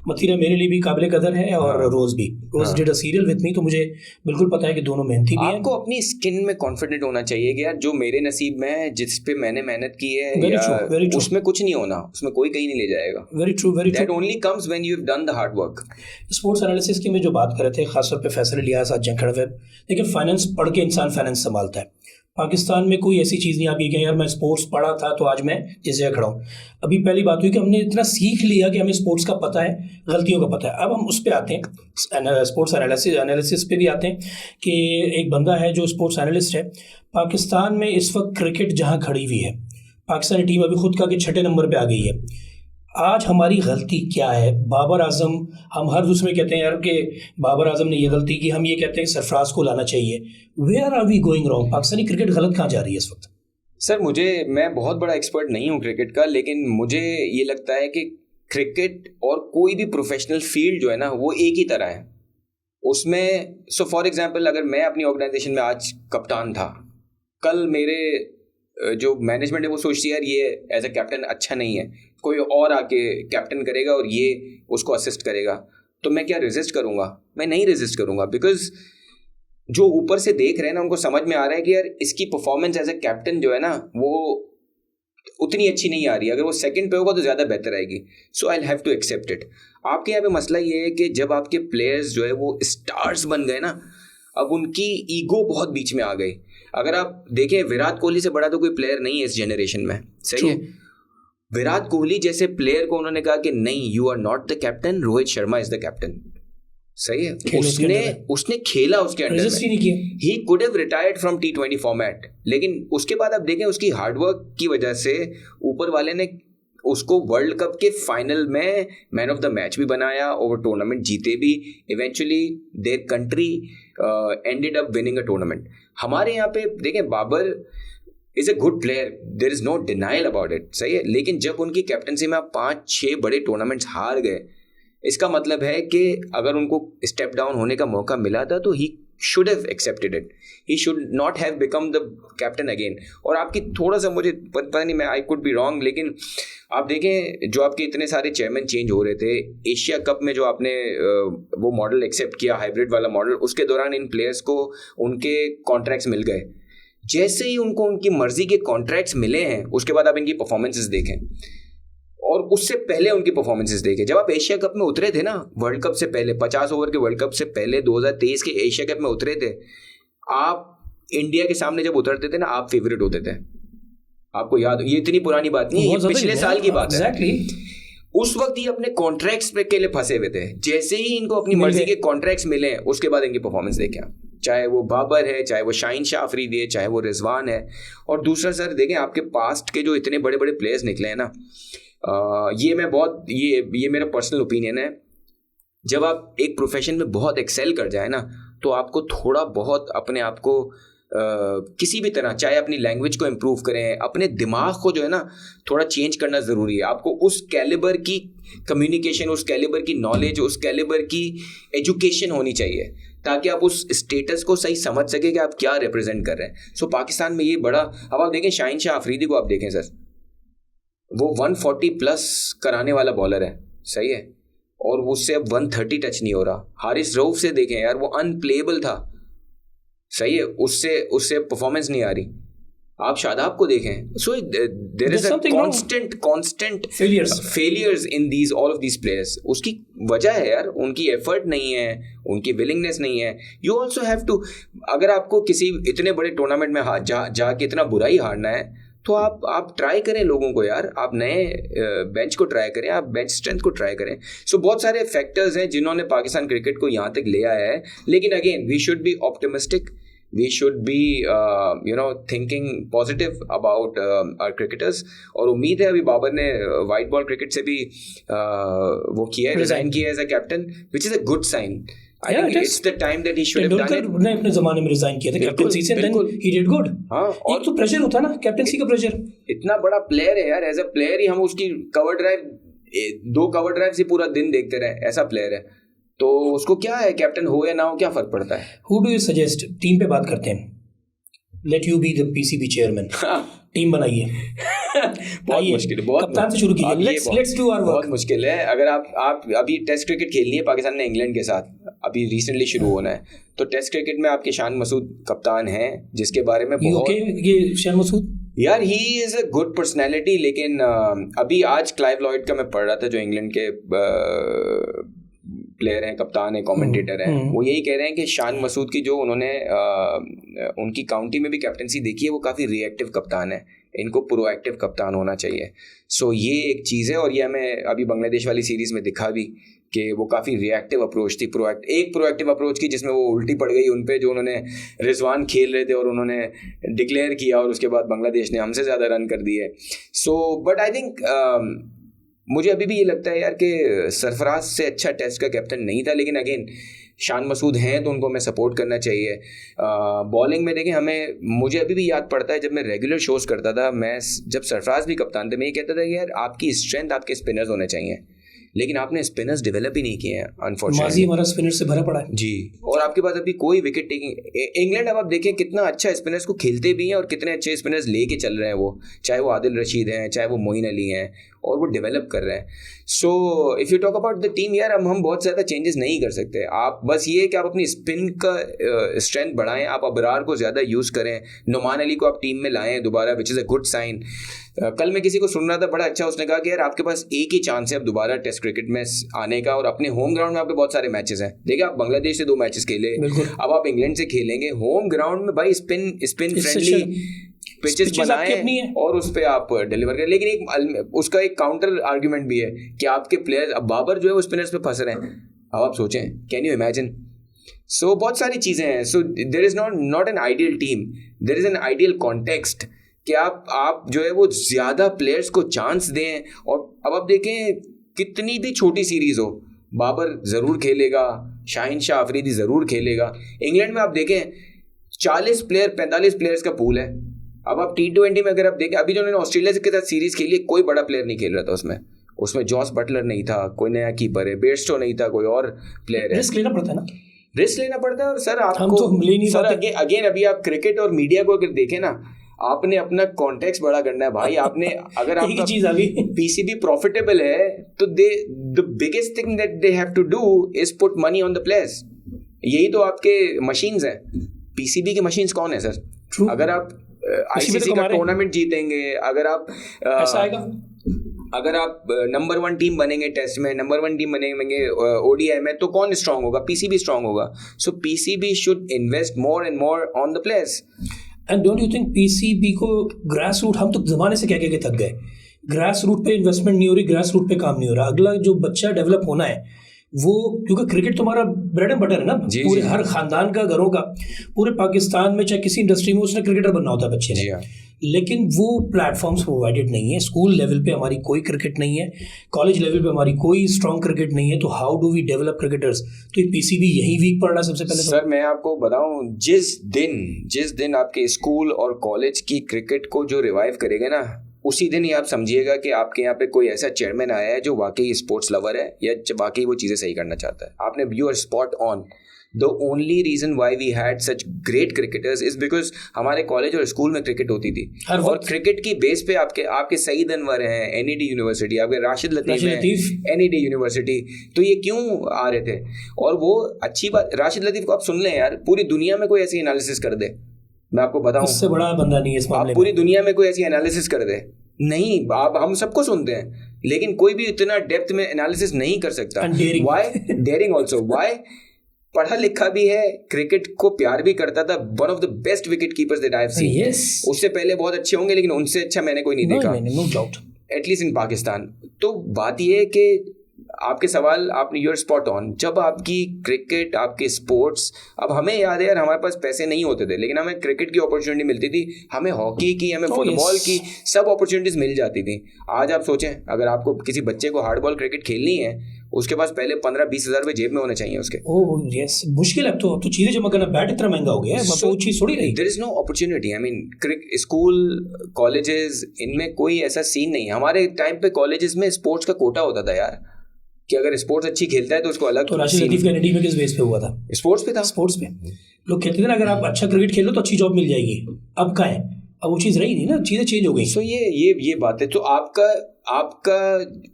मतीरा मेरे लिए भी काबिल कदर है, और Rose did a serial with me, तो मुझे बिल्कुल पता है कि दोनों मेहनती भी हैं। आपको अपनी स्किन में कॉन्फिडेंट होना चाहिए कि यार जो मेरे नसीब में है, जिस पे मैंने मेहनत की है, very true. उसमें कुछ नहीं होना, उसमें कोई कहीं नहीं ले जाएगा। Very true, very true. That only comes when you have done the hard work. Sports analysis की मैं जो बात कर रहे थे, खासतौर पे फैसल इलियास, आज जंग खड़वे, लेकिन फाइनेंस पढ़ के इंसान फाइनेंस संभालता है। पाकिस्तान में कोई ऐसी चीज़ नहीं आ गई कि यार मैं स्पोर्ट्स पढ़ा था तो आज मैं इस जगह खड़ा हूँ। अभी पहली बात हुई कि हमने इतना सीख लिया कि हमें स्पोर्ट्स का पता है, गलतियों का पता है। अब हम उस पर आते हैं, स्पोर्ट्स एनालिसिस पे भी आते हैं कि एक बंदा है जो स्पोर्ट्स एनालिस्ट है। पाकिस्तान में इस वक्त क्रिकेट जहाँ खड़ी हुई है, पाकिस्तानी टीम अभी खुद का कि 6 नंबर पे आ गई है। आज हमारी गलती क्या है? बाबर आजम, हम हर दूसरे कहते हैं यार कि बाबर आजम ने ये गलती की, हम ये कहते हैं सरफराज को लाना चाहिए। Where are we going wrong? Pakistani cricket गलत कहाँ जा रही है इस वक्त? सर, मैं बहुत बड़ा एक्सपर्ट नहीं हूँ क्रिकेट का, लेकिन मुझे ये लगता है कि क्रिकेट और कोई भी प्रोफेशनल फील्ड जो है ना, वो एक ही तरह है। उसमें फॉर एग्जाम्पल, अगर मैं अपनी ऑर्गेनाइजेशन में आज कप्तान था, कल मेरे जो मैनेजमेंट है वो सोचती है यार ये एज अ कैप्टन अच्छा नहीं है, कोई और आके कैप्टन करेगा और ये उसको असिस्ट करेगा, तो मैं क्या रेजिस्ट करूँगा? मैं नहीं रेजिस्ट करूँगा, बिकॉज जो ऊपर से देख रहे हैं ना, उनको समझ में आ रहा है कि यार इसकी परफॉर्मेंस एज अ कैप्टन जो है ना, वो उतनी अच्छी नहीं आ रही है। अगर वो सेकंड पे होगा तो ज़्यादा बेहतर आएगी। So I have to accept it. आपके यहाँ पे मसला ये है कि जब आपके प्लेयर्स जो है वो स्टार्स बन गए ना, अब उनकी ईगो बहुत बीच में आ गई। अगर आप देखें, विराट कोहली से बड़ा तो कोई प्लेयर नहीं है इस जनरेशन में, सही है। विराट कोहली जैसे प्लेयर को उन्होंने कहा कि नहीं, you are not the captain, Rohit Sharma is the captain, सही है। उसने खेला उसके अंडर में। He could have retired from T20 format, लेकिन उसके बाद आप देखें उसकी हार्डवर्क की वजह से ऊपर वाले ने उसको वर्ल्ड कप के फाइनल में मैन ऑफ द मैच भी बनाया, ओवर टूर्नामेंट जीते भी। Eventually their country ended up winning a tournament. हमारे यहाँ पे देखें, Babar is a good player, there is no denial about it, सही है। लेकिन जब उनकी कैप्टनसी में आप 5-6 बड़े टूर्नामेंट्स हार गए, इसका मतलब है कि अगर उनको स्टेप डाउन होने का मौका मिला था तो he should have accepted it, he should not have become the captain again. और आपकी थोड़ा सा, मुझे पता नहीं, मैं आई कुड बी रॉन्ग, लेकिन आप देखें जो आपके इतने सारे चेयरमैन चेंज हो रहे थे, एशिया कप में जो आपने वो मॉडल एक्सेप्ट किया, हाइब्रिड वाला मॉडल, उसके दौरान इन प्लेयर्स को उनके कॉन्ट्रैक्ट्स मिल गए। जैसे ही उनको उनकी मर्जी के कॉन्ट्रैक्ट्स मिले हैं, उसके बाद आप इनकी परफॉर्मेंसेस देखें, और उससे पहले उनकी परफॉर्मेंसेस देखें। जब आप एशिया कप में उतरे थे ना, वर्ल्ड कप से पहले, 50 ओवर के वर्ल्ड कप से पहले 2023 के एशिया कप में उतरे थे, आप इंडिया के सामने जब उतरते थे ना, आप फेवरेट होते थे। आपको याद, ये इतनी पुरानी बात नहीं है, ये पिछले साल की बात है। उस वक्त ये अपने कॉन्ट्रैक्ट्स के लिए फंसे हुए थे। जैसे ही इनको अपनी मर्जी के कॉन्ट्रैक्ट्स मिले, उसके बाद इनकी परफॉर्मेंस देखें, चाहे वो बाबर है, चाहे वो शाहीन शाह अफरीदी है, चाहे वो रिजवान है। और दूसरा सर देखें, आपके पास्ट के जो इतने बड़े बड़े प्लेयर्स निकले हैं ना, ये मेरा पर्सनल ओपिनियन है, जब आप एक प्रोफेशन में बहुत एक्सेल कर जाए ना, तो आपको थोड़ा बहुत अपने आप को किसी भी तरह, चाहे अपनी लैंग्वेज को इम्प्रूव करें, अपने दिमाग को जो है ना थोड़ा चेंज करना ज़रूरी है। आपको उस कैलिबर की कम्युनिकेशन, उस कैलिबर की नॉलेज, उस कैलिबर की एजुकेशन होनी चाहिए, ताकि आप उस स्टेटस को सही समझ सके कि आप क्या रिप्रेजेंट कर रहे हैं। सो पाकिस्तान में ये बड़ा, अब आप देखें शाहीन शाह अफरीदी को, आप देखें सर, वो 140 प्लस कराने वाला बॉलर है, सही है, और उससे अब 130 टच नहीं हो रहा। हारिस रऊफ से देखें यार, वो अनप्लेएबल था, सही है, उससे परफॉर्मेंस नहीं आ रही। आप शादाब को देखें, so there is a constant failures in these all of these players. उसकी वजह है यार, उनकी एफर्ट नहीं है, उनकी विलिंगनेस नहीं है। यू ऑल्सो हैव टू, अगर आपको किसी इतने बड़े टूर्नामेंट में जाके इतना बुरा ही हारना है, तो आप ट्राई करें लोगों को यार, आप नए बेंच को ट्राई करें, आप बेंच स्ट्रेंथ को ट्राई करें. सो बहुत सारे फैक्टर्स हैं जिन्होंने पाकिस्तान क्रिकेट को यहाँ तक ले आया है. लेकिन again we should be optimistic, we should be thinking positive about our cricketers. और उम्मीद है अभी बाबर ने वाइट बॉल क्रिकेट से भी वो किया है, रिजाइन किया है as a captain, which is a good sign. I think it's the time that he should have done it. ने अपने जमाने में रिजाइन किया था कैप्टनसी से, then he did good. हाँ, और तो प्रेशर होता ना कैप्टनसी का प्रेशर. इतना बड़ा प्लेयर है यार, एज अ प्लेयर ही हम उसकी कवर ड्राइव 2 कवर ड्राइव से पूरा दिन देखते रहे, ऐसा प्लेयर है. तो उसको क्या है, कैप्टन हो या ना हो क्या फर्क पड़ता है. Who do you suggest? Team पे बात करते हैं. Let you be the PCB chairman. Team बनाइए. बहुत मुश्किल है, बहुत कप्तान से शुरू कीजिए. Let's do our work. बहुत मुश्किल है. अगर आप अभी टेस्ट क्रिकेट खेलनी है पाकिस्तान ने इंग्लैंड के साथ, अभी रिसेंटली शुरू होना है, तो टेस्ट क्रिकेट में आपके शान मसूद कप्तान हैं, जिसके बारे में बहुत ये शान मसूद यार he is a good personality. लेकिन अभी आज क्लाइव लॉयड का मैं पढ़ रहा था, जो इंग्लैंड के प्लेयर हैं, कप्तान है, कमेंटेटर हैं, वो यही कह रहे हैं कि शान मसूद की जो उन्होंने उनकी काउंटी में भी कैप्टनसी देखी है, वो काफ़ी रिएक्टिव कप्तान है. इनको प्रोएक्टिव कप्तान होना चाहिए. सो ये एक चीज़ है. और ये हमें अभी बांग्लादेश वाली सीरीज़ में दिखा भी कि वो काफ़ी रिएक्टिव अप्रोच थी. एक प्रोएक्टिव अप्रोच की जिसमें वो उल्टी पड़ गई उन पे, जो उन्होंने रिजवान खेल रहे थे और उन्होंने डिक्लेयर किया, और उसके बाद बांग्लादेश ने हमसे ज़्यादा रन कर दिए. सो बट आई थिंक मुझे अभी भी ये लगता है यार कि सरफराज से अच्छा टेस्ट का कैप्टन नहीं था. लेकिन अगेन शान मसूद हैं तो उनको हमें सपोर्ट करना चाहिए. बॉलिंग में देखें, मुझे अभी भी याद पड़ता है जब मैं रेगुलर शोज़ करता था, मैं जब सरफराज भी कप्तान थे, मैं ये कहता था कि यार आपकी स्ट्रेंथ आपके स्पिनर्स होने चाहिए, लेकिन आपने स्पिनर्स डेवलप ही नहीं किए हैं. अनफॉर्चुनेटली हमारा स्पिनर से भरा पड़ा है जी. और आपके पास अभी कोई विकेट टेकिंग. इंग्लैंड अब आप देखें कितना अच्छा स्पिनर्स को खेलते भी हैं और कितने अच्छे स्पिनर्स लेके चल रहे हैं वो, चाहे वो आदिल रशीद हैं, चाहे वो मोइन अली हैं, और वो डेवलप कर रहे हैं. So if you talk about the team यार, अब हम बहुत ज़्यादा चेंजेस नहीं कर सकते. आप बस ये कि आप अपनी स्पिन का स्ट्रेंथ बढ़ाएं, आप अबरार को ज़्यादा यूज़ करें, नुमान अली को आप टीम में लाएं दोबारा, which is a good sign. कल मैं किसी को सुन रहा था, बड़ा अच्छा, उसने कहा कि यार आपके पास एक ही चांस है अब दोबारा टेस्ट क्रिकेट में आने का, और अपने होम ग्राउंड में आपके बहुत सारे मैचेस हैं. देखिए आप बांग्लादेश से 2 मैचेस खेले, अब आप इंग्लैंड से खेलेंगे. होम ग्राउंड में भाई स्पिन फ्रेंडली पिचेस बनाएं और उस पर आप डिलीवर करें. लेकिन उसका एक काउंटर आर्ग्यूमेंट भी है कि आपके प्लेयर्स, अब बाबर जो है वो स्पिनर्स पे फंस रहे हैं. अब आप सोचें, कैन यू इमेजिन. सो बहुत सारी चीज़ें हैं. So there is not an ideal team, there is an ideal context कि आप जो है वो ज़्यादा प्लेयर्स को चांस दें. और अब आप देखें कितनी भी छोटी सीरीज़ हो, बाबर ज़रूर खेलेगा, शाहीन शाह अफरीदी ज़रूर खेलेगा. इंग्लैंड में आप देखें 40 प्लेयर 45 प्लेयर्स का पूल है. अब आप T20 में अगर आप देखें, अभी जो उन्होंने ऑस्ट्रेलिया के साथ सीरीज़ खेली, कोई बड़ा प्लेयर नहीं खेल रहा था उसमें जॉस बटलर नहीं था, कोई नया कीपर है, बेयरस्टो नहीं था, कोई और प्लेयर है. रिस्क लेना पड़ता है ना, रिस्क लेना पड़ता है. और सर आपको सर अगेन अभी आप क्रिकेट और मीडिया को अगर देखें ना, आपने अपना कॉन्टेक्स्ट बड़ा करना है भाई. आपने अगर आपका चीज आ गई, पीसीबी प्रॉफिटेबल है तो the biggest thing that they have to do is put money on the players. यही तो आपके मशीन्स हैं. पीसीबी की मशीन्स कौन है सर? अगर आप आईसीसी का टूर्नामेंट जीतेंगे, अगर आप ऐसा आएगा, अगर आप नंबर 1 टीम बनेंगे टेस्ट में, नंबर 1 टीम बनेंगे ओडीआई में, तो कौन स्ट्रांग होगा? पीसीबी स्ट्रांग होगा. So PCB should invest more and more on the players. And don't you think PCB को ग्रास रूट, हम तो जमाने से कह के थक गए, ग्रास रूट पे इन्वेस्टमेंट नहीं हो रही, ग्रास रूट पे काम नहीं हो रहा. अगला जो बच्चा डेवलप होना है वो, क्योंकि क्रिकेट तुम्हारा ब्रेड एंड बटर है ना, पूरे हर खानदान का, घरों का, पूरे पाकिस्तान में चाहे किसी इंडस्ट्री में उसने क्रिकेटर बनना होता है बच्चे ने. लेकिन वो प्लेटफॉर्म्स प्रोवाइडेड नहीं है. स्कूल लेवल पे हमारी कोई क्रिकेट नहीं है, कॉलेज लेवल पे हमारी कोई स्ट्रॉन्ग क्रिकेट नहीं है. तो how do we develop cricketers? तो ये पीसीबी यही वीक पड़ रहा है सबसे पहले. सर मैं आपको बताऊं, जिस दिन आपके स्कूल और कॉलेज की क्रिकेट को जो रिवाइव करेगा ना, उसी दिन ही आप समझिएगा कि आपके यहाँ पे कोई ऐसा चेयरमैन आया है जो वाकई स्पोर्ट्स लवर है, या वाकई वो चीज़ें सही करना चाहता है. आपने you are spot on. The only reason why we had such great cricketers is because हमारे कॉलेज और स्कूल में क्रिकेट होती थी. और क्रिकेट की बेस पे आपके सईद अनवर हैं एनईडी यूनिवर्सिटी, आपके राशिद लतीफ़ हैं एनईडी यूनिवर्सिटी. तो ये क्यों आ रहे थे? और वो अच्छी बात, राशिद लतीफ़ को आप सुन लें यार, पूरी दुनिया में कोई ऐसी एनालिसिस कर दे, मैं आपको बताऊं, उससे बड़ा बंदा नहीं है इस मामले में. पूरी दुनिया में कोई ऐसी एनालिसिस कर दे नहीं. आप हम सबको सुनते हैं, लेकिन कोई भी इतना डेप्थ में एनालिसिस नहीं कर सकता. वाई डेयरिंग ऑल्सो वाई पढ़ा लिखा भी है, क्रिकेट को प्यार भी करता था, one of the best wicket keepers that I have seen. उससे पहले बहुत अच्छे होंगे लेकिन उनसे अच्छा मैंने कोई नहीं देखा, no doubt, at least in Pakistan. तो बात यह है कि आपके सवाल, आपने यूर स्पॉट ऑन, जब आपकी क्रिकेट, आपके स्पोर्ट्स, अब हमें याद है यार हमारे पास पैसे नहीं होते थे लेकिन हमें क्रिकेट की अपॉर्चुनिटी मिलती थी, हमें हॉकी की, हमें फुटबॉल की, सब अपॉर्चुनिटीज मिल जाती थी। आज आप सोचें अगर आपको किसी बच्चे को हार्डबॉल क्रिकेट खेलनी है, उसके पास पहले 15-20 हज़ार रुपये जेब में होने चाहिए उसके। ओह यस, मुश्किल है। तो चीजें जमा करना, बैट इतना महंगा हो गया है, वो चीज थोड़ी रही। There is no opportunity, I mean school, colleges, इनमें कोई ऐसा सीन नहीं है। हमारे टाइम पे कॉलेजेस में स्पोर्ट्स का कोटा होता था यार, कि अगर स्पोर्ट्स अच्छी खेलता है तो उसको अलग। तो राशिद लतीफ कैनेडी में किस बेस पे हुआ था? स्पोर्ट्स पे था। स्पोर्ट्स पे लोग कहते थे ना अगर आप अच्छा क्रिकेट खेलो तो अच्छी जॉब मिल जाएगी। अब क्या है, अब वो चीज़ रही नहीं ना, चीज़ें चेंज हो गई। सो ये बात है। तो आपका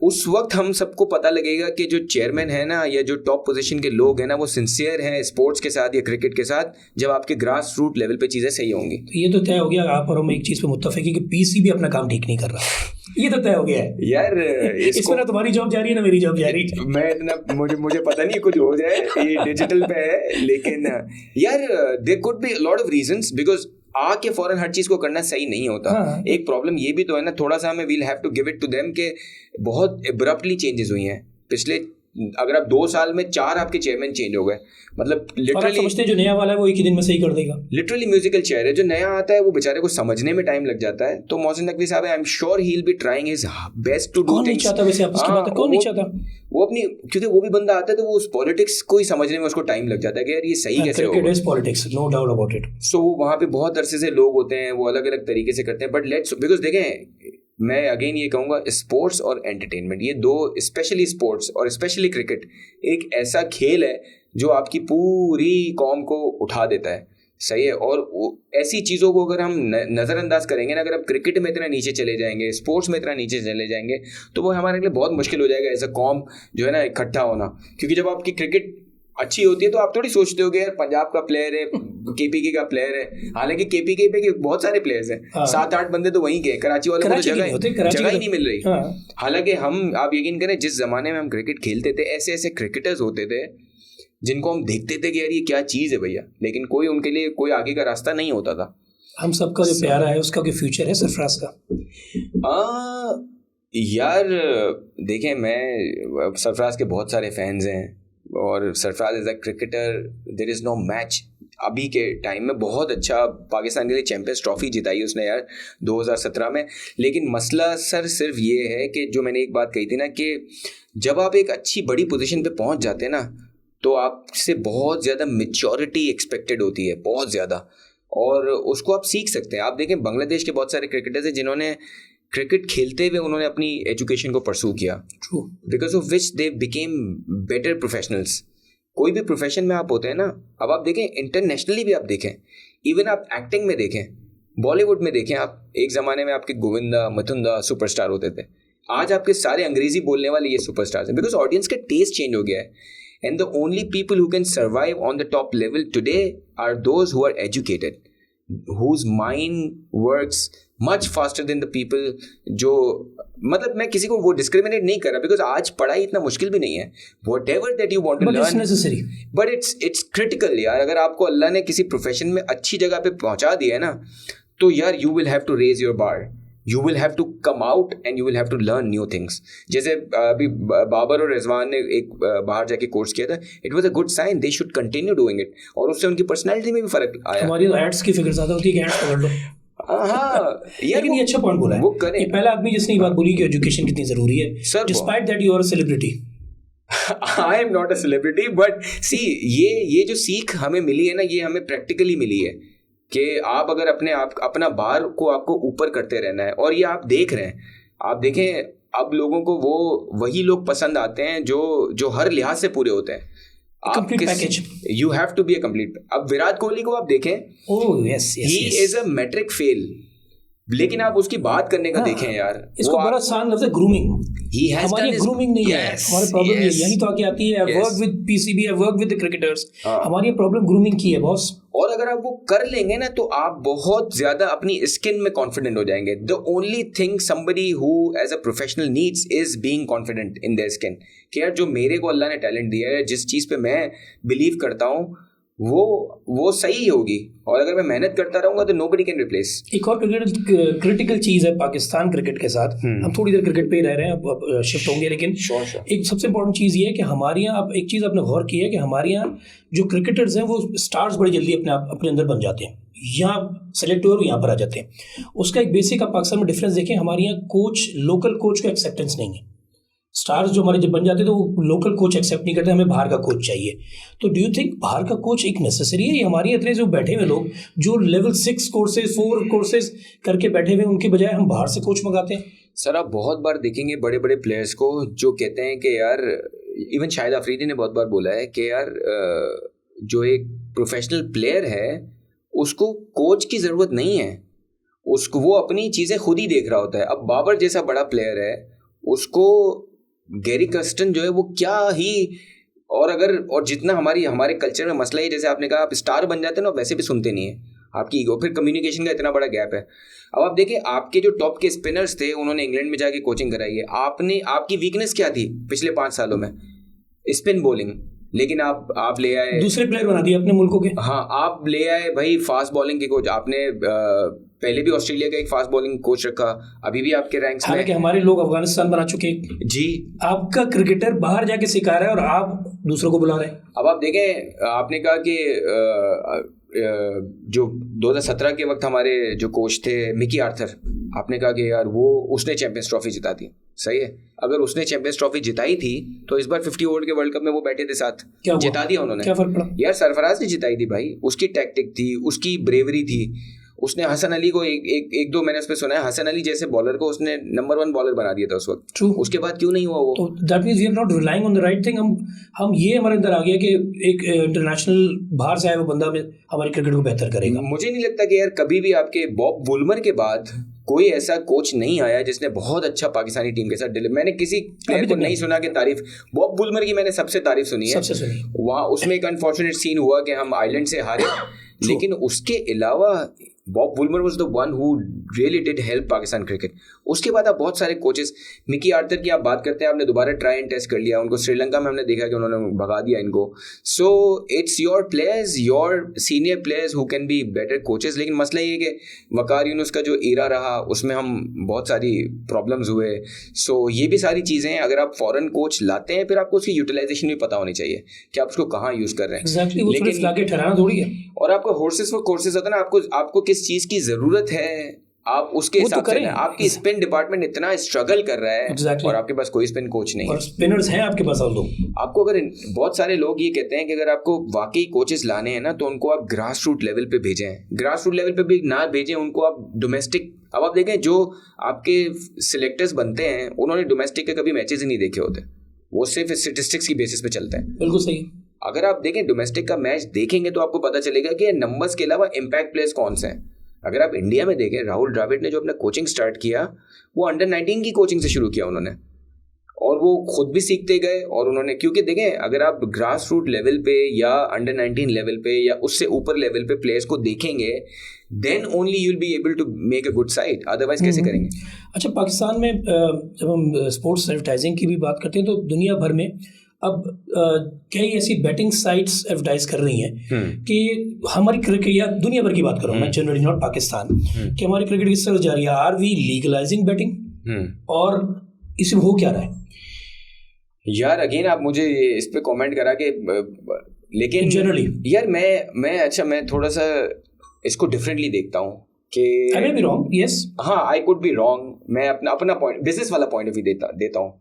उस वक्त हम सबको पता लगेगा कि जो चेयरमैन है ना, या जो टॉप पोजीशन के लोग हैं ना, वो सिंसियर हैं स्पोर्ट्स के साथ या क्रिकेट के साथ, जब आपके ग्रास रूट लेवल पे चीज़ें सही होंगी। तो ये तो तय हो गया, आप और हम एक चीज़ पे मुत्तफिक है कि पीसी भी अपना काम ठीक नहीं कर रहा। ये तो तय हो गया है यार। इसमें ना तुम्हारी जॉब जा रही है ना मेरी जॉब जा रही है। मैं इतना मुझे पता नहीं कुछ हो जाए, ये डिजिटल पे है, लेकिन यार there could be lot of reasons, because आके फौरन हर चीज को करना सही नहीं होता। हाँ। एक प्रॉब्लम ये भी तो है ना, थोड़ा सा हमें we'll have to give it to them के बहुत एब्रप्टली चेंजेस हुई हैं पिछले, अगर आप 2 साल में 4 आपके चेयरमैन चेंज हो गए, मतलब लिटरली समझते हैं जो नया वाला है वो एक ही दिन में सही कर देगा। लिटरली म्यूजिकल चेयर है, जो नया आता है वो बेचारे को समझने में टाइम लग जाता है। तो मोहसिन नकवी साहब, I am sure he will be trying his best to do things. कौन नहीं चाहता वैसे, आपस की बात है, कौन नहीं चाहता? वो अपनी, क्योंकि वो भी बंदा आता है तो वो उस पॉलिटिक्स को ही समझने में उसको टाइम लग जाता है कि यार ये सही कैसे होगा। Cricket is politics, no doubt about it. So वहाँ पे बहुत अरसे से लोग होते हैं, वो अलग अलग तरीके से करते हैं, बट लेट्स, बिकॉज देखें, मैं अगेन ये कहूँगा, स्पोर्ट्स और एंटरटेनमेंट, ये दो, स्पेशली स्पोर्ट्स और स्पेशली क्रिकेट, एक ऐसा खेल है जो आपकी पूरी कौम को उठा देता है, सही है। और ऐसी चीज़ों को अगर हम नज़रअंदाज करेंगे ना, अगर आप क्रिकेट में इतना नीचे चले जाएंगे, स्पोर्ट्स में इतना नीचे चले जाएंगे, तो वो हमारे लिए बहुत मुश्किल हो जाएगा एज अ कौम जो है ना इकट्ठा होना। क्योंकि जब आपकी क्रिकेट अच्छी होती है तो आप थोड़ी सोचते हो कि यार पंजाब का प्लेयर है, केपीके का प्लेयर है, हालांकि केपीके पे बहुत सारे प्लेयर्स हैं। हाँ। 7-8 बंदे तो वहीं के, कराची वालों को तो जगह ही नहीं मिल रही। हाँ। हालांकि आप यकीन करें, जिस जमाने में हम क्रिकेट खेलते थे, ऐसे ऐसे क्रिकेटर्स होते थे जिनको हम देखते थे कि यार ये क्या चीज़ है भैया, लेकिन कोई उनके लिए कोई आगे का रास्ता नहीं होता था। हम सबका जो प्यारा है उसका कोई फ्यूचर है सरफराज का? यार देखें, मैं सरफराज के बहुत सारे फैंस हैं और Sarfaraz is a cricketer, there is no match. अभी के टाइम में बहुत अच्छा पाकिस्तान के लिए चैंपियंस ट्रॉफी जिताई उसने यार 2017 में। लेकिन मसला सर सिर्फ ये है कि जो मैंने एक बात कही थी ना, कि जब आप एक अच्छी बड़ी पोजीशन पे पहुंच जाते हैं ना, तो आपसे बहुत ज़्यादा मैच्योरिटी एक्सपेक्टेड होती है, बहुत ज़्यादा, और उसको आप सीख सकते हैं। आप देखें बांग्लादेश के बहुत सारे क्रिकेटर्स हैं जिन्होंने क्रिकेट खेलते हुए उन्होंने अपनी एजुकेशन को परस्यू किया, because of which they became better professionals. कोई भी प्रोफेशन में आप होते हैं ना, अब आप देखें इंटरनेशनली भी आप देखें, इवन आप एक्टिंग में देखें, बॉलीवुड में देखें, आप एक ज़माने में आपके गोविंदा, मुकुंदा सुपरस्टार होते थे, आज आपके सारे अंग्रेजी बोलने वाले ये सुपरस्टार्स हैं, बिकॉज ऑडियंस का टेस्ट चेंज हो गया है। And the only people who can survive on the top level today are those who are educated, whose mind works much faster than the people जो, मतलब मैं किसी को वो डिस्क्रिमिनेट नहीं कर रहा, बिकॉज आज पढ़ाई इतना मुश्किल भी नहीं है, whatever that you want to learn, but it's critical यार। अगर आपको अल्लाह ने किसी प्रोफेशन में अच्छी जगह पे पहुंचा दिया है ना, तो यार you will have to raise your bar, you will have to come out and you will have to learn new things। जैसे अभी बाबर और रिजवान ने एक बाहर जाके कोर्स किया था, it was a good sign, they should continue doing it, और उससे उनकी पर्सनैलिटी में भी फर्क आया। हमारी तो एड्स की फिक्र ज़्यादा होती है कि एड्स पकड़ लो। हाँ यार, ये अच्छा पॉइंट बोला है, वो करें। पहला आदमी जिसने ये बात बोली कि एजुकेशन कितनी ज़रूरी है, despite that you are a celebrity. I am not a celebrity, but see ये जो सीख हमें मिली है ना, ये हमें प्रैक्टिकली मिली है कि आप अगर अपना बार को आपको ऊपर करते रहना है। और ये आप देख रहे हैं, आप देखें अब लोगों को वही लोग पसंद आते हैं जो हर लिहाज से पूरे होते हैं। You have to be a complete। अब विराट कोहली को आप देखें, he is a metric fail। लेकिन आप उसकी बात करने का देखें यार, इसको बड़ा आसान लफ्ज़ है ग्रूमिंग। हमारी ग्रूमिंग नहीं है, हमारी प्रॉब्लम यही तो आके आती है। आई work with PCB, I work with the cricketers, हमारी प्रॉब्लम ग्रूमिंग की है बॉस। और अगर आप वो कर लेंगे ना तो आप बहुत ज्यादा अपनी स्किन में कॉन्फिडेंट हो जाएंगे। The only thing somebody who as a professional needs is being confident in their skin, कि यार जो मेरे को अल्लाह ने टैलेंट दिया है, जिस चीज पे मैं बिलीव करता हूँ वो सही होगी, और अगर मैं मेहनत करता रहूंगा तो नोबडी कैन रिप्लेस। एक और क्रिटिकल चीज है पाकिस्तान क्रिकेट के साथ, हम थोड़ी देर क्रिकेट पे ही रह रहे हैं, अब शिफ्ट होंगे, लेकिन एक सबसे इंपॉर्टेंट चीज ये है कि हमारे यहाँ, अब एक चीज आपने गौर की है कि हमारे यहाँ जो क्रिकेटर्स हैं वो स्टार्स बड़ी जल्दी अपने अंदर बन जाते हैं, यहाँ सेलेक्ट हुए और यहाँ पर आ जाते हैं। उसका एक बेसिक आप पाकिस्तान में डिफरेंस देखें, हमारे यहाँ कोच, लोकल कोच को एक्सेप्टेंस नहीं है। स्टार्स जो हमारे जब बन जाते हैं तो वो लोकल कोच एक्सेप्ट नहीं करते, हमें बाहर का कोच चाहिए। तो डू यू थिंक बाहर का कोच एक नेसेसरी है? हमारे इतने जो बैठे हुए लोग जो लेवल 6 कोर्सेज 4 कोर्सेज करके बैठे हुए, उनके बजाय हम बाहर से कोच मंगाते हैं। सर आप बहुत बार देखेंगे बड़े बड़े प्लेयर्स को जो कहते हैं कि यार, इवन शाहिद अफरीदी ने बहुत बार बोला है कि यार जो एक प्रोफेशनल प्लेयर है उसको कोच की ज़रूरत नहीं है, उसको वो अपनी चीज़ें खुद ही देख रहा होता है। अब बाबर जैसा बड़ा प्लेयर है, उसको गैरी कर्स्टन जो है वो क्या ही, और जितना हमारे कल्चर में मसला है, जैसे आपने कहा आप स्टार बन जाते हैं ना, वैसे भी सुनते नहीं है आपकी ईगो, फिर कम्युनिकेशन का इतना बड़ा गैप है। अब आप देखिए आपके जो टॉप के स्पिनर्स थे उन्होंने इंग्लैंड में जाके कोचिंग कराई है, आपकी वीकनेस क्या थी पिछले 5 सालों में? स्पिन बॉलिंग, लेकिन आप ले आए, दूसरे प्लेयर बना दिए अपने मुल्कों के। हाँ, आप ले आए भाई फास्ट बॉलिंग के कोच, आपने पहले भी ऑस्ट्रेलिया का एक फास्ट बॉलिंग कोच रखा, अभी भी आपके रैंक्स में। हमारे लोग अफगानिस्तान बना चुके जी। आपका क्रिकेटर बाहर जाके सिखा रहा है और आप दूसरों को बुला रहे हैं। अब आप देखें, आपने कहा कि जो 2017 के वक्त हमारे जो कोच थे मिकी आर्थर, आपने कहा कि यार उसने चैंपियंस ट्रॉफी जिता दी, सही है। अगर उसने चैंपियंस ट्रॉफी जिताई थी तो इस बार 50 ओवर के वर्ल्ड कप में वो बैठे थे साथ, जिता दिया उन्होंने। क्या फर्क पड़ा यार? सरफराज ने जिताई थी भाई, उसकी टैक्टिक थी, उसकी ब्रेवरी थी। उसने हसन अली को एक दो मैंने उस पर सुना है, हसन अली जैसे बॉलर को उसने नंबर 1 बॉलर बना दिया था उस वक्त। True. उसके बाद क्यों नहीं हुआ वो? तो that means we are not relying on the right thing. हम ये हमारे अंदर आ गया कि एक इंटरनेशनल बाहर से आया वो बंदा हमारी क्रिकेट को बेहतर करेगा। मुझे नहीं लगता कि यार कभी भी आपके बॉब वुलमर के बाद कोई ऐसा कोच नहीं आया जिसने बहुत अच्छा पाकिस्तानी टीम के साथ डिलीवर। मैंने किसी प्लेयर को नहीं सुना कि तारीफ, बॉब वुलमर की मैंने सबसे तारीफ सुनी है, वहाँ उसमें एक अनफॉर्चुनेट सीन हुआ कि हम आयरलैंड से हारे, लेकिन उसके अलावा Bob Woolmer was the one who really did help Pakistan cricket. उसके बाद आप बहुत सारे कोचेस, मिकी आर्थर की आप बात करते हैं, आपने दोबारा ट्राई एंड टेस्ट कर लिया उनको, श्रीलंका में हमने देखा कि उन्होंने भगा दिया इनको। So it's your players, your senior players who can be better coaches. लेकिन मसला ये है कि वकार यूनुस का जो एरा रहा उसमें हम बहुत सारी प्रॉब्लम्स हुए। सो ये भी सारी चीज़ें हैं, अगर आप फॉरेन कोच लाते हैं फिर आपको उसकी यूटिलाइजेशन भी पता होनी चाहिए कि आप उसको कहाँ यूज़ कर रहे हैं। लेकिन थोड़ी है। और आपको हॉर्सेस फॉर कोर्सेस होता है ना, आपको किस चीज़ की ज़रूरत है आप उसके हिसाब से। आपकी स्पिन डिपार्टमेंट इतना स्ट्रगल कर रहा है और आपके पास कोई स्पिन कोच नहीं है, और स्पिनर्स हैं आपके पास। आपको अगर बहुत सारे लोग ये कहते हैं कि अगर आपको वाकई कोचेस लाने हैं ना तो उनको आप ग्रास रूट लेवल पे भेजें, ग्रास रूट लेवल पे भी ना भेजें उनको आप डोमेस्टिक। अब आप देखें जो आपके सिलेक्टर्स बनते हैं उन्होंने डोमेस्टिक के कभी मैचेस ही नहीं देखे होते, वो सिर्फ स्टेटिस्टिक्स की बेसिस पे चलते हैं। बिल्कुल सही। अगर आप देखें डोमेस्टिक का मैच देखेंगे तो आपको पता चलेगा कि नंबर्स के अलावा इम्पैक्ट प्लेयर्स कौन से हैं। अगर आप इंडिया में देखें, राहुल द्रविड़ ने जो अपना कोचिंग स्टार्ट किया वो अंडर-19 की कोचिंग से शुरू किया उन्होंने, और वो खुद भी सीखते गए। और उन्होंने, क्योंकि देखें अगर आप ग्रास रूट लेवल पे या अंडर-19 लेवल पे या उससे ऊपर लेवल पे प्लेयर्स को देखेंगे, then only you will be able to make a good side, otherwise कैसे करेंगे। अच्छा, पाकिस्तान में जब हम स्पोर्ट्स एडवर्टाइजिंग की भी बात करते हैं तो दुनिया भर में अब कई ऐसी बैटिंग साइट्स एडवर्टाइज कर रही हैं कि हमारी क्रिकेट, या दुनिया भर की बात करूँ मैं, जनरली नॉट पाकिस्तान, कि हमारी क्रिकेट किस तरह जा रही है। आर वी लीगलाइजिंग बैटिंग, और इसमें हो क्या रहा है? यार अगेन आप मुझे इस पे कमेंट करा के, लेकिन जनरली यार मैं थोड़ा सा इसको डिफरेंटली देखता हूँ कि आई मे बी रॉन्ग, यस, हाँ आई कुड बी रॉन्ग। मैं अपना पॉइंट, बिजनेस वाला पॉइंट ऑफ व्यू देता हूँ,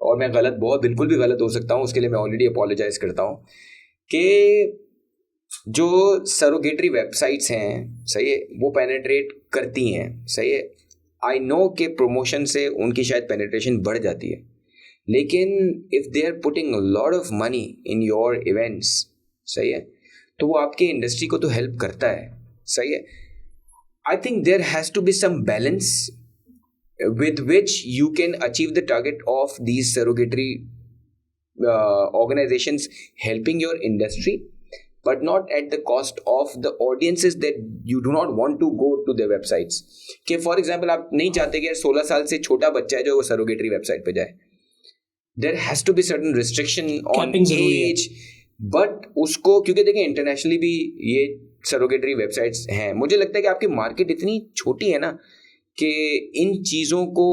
और मैं बिल्कुल भी गलत हो सकता हूँ, उसके लिए मैं ऑलरेडी अपोलोजाइज करता हूँ। कि जो सरोगेटरी वेबसाइट्स हैं, सही है, वो पेनिट्रेट करती हैं, सही है। आई नो कि प्रमोशन से उनकी शायद पेनिट्रेशन बढ़ जाती है, लेकिन if they are putting lot of money in your events, सही है, तो वो आपके इंडस्ट्री को तो हेल्प करता है, सही है। I think there has to be some balance with which you can achieve the target of these surrogatory organizations helping your industry, but not at the cost of the audiences that you do not want to go to their websites. कि for example आप नहीं चाहते कि 16 साल से छोटा बच्चा है जो वो surrogatory website पे जाए. There has to be certain restriction on age, but उसको क्योंकि देखिए इंटरनेशनली भी ये surrogatory websites हैं, मुझे लगता है कि आपकी मार्केट इतनी छोटी है ना कि इन चीज़ों को,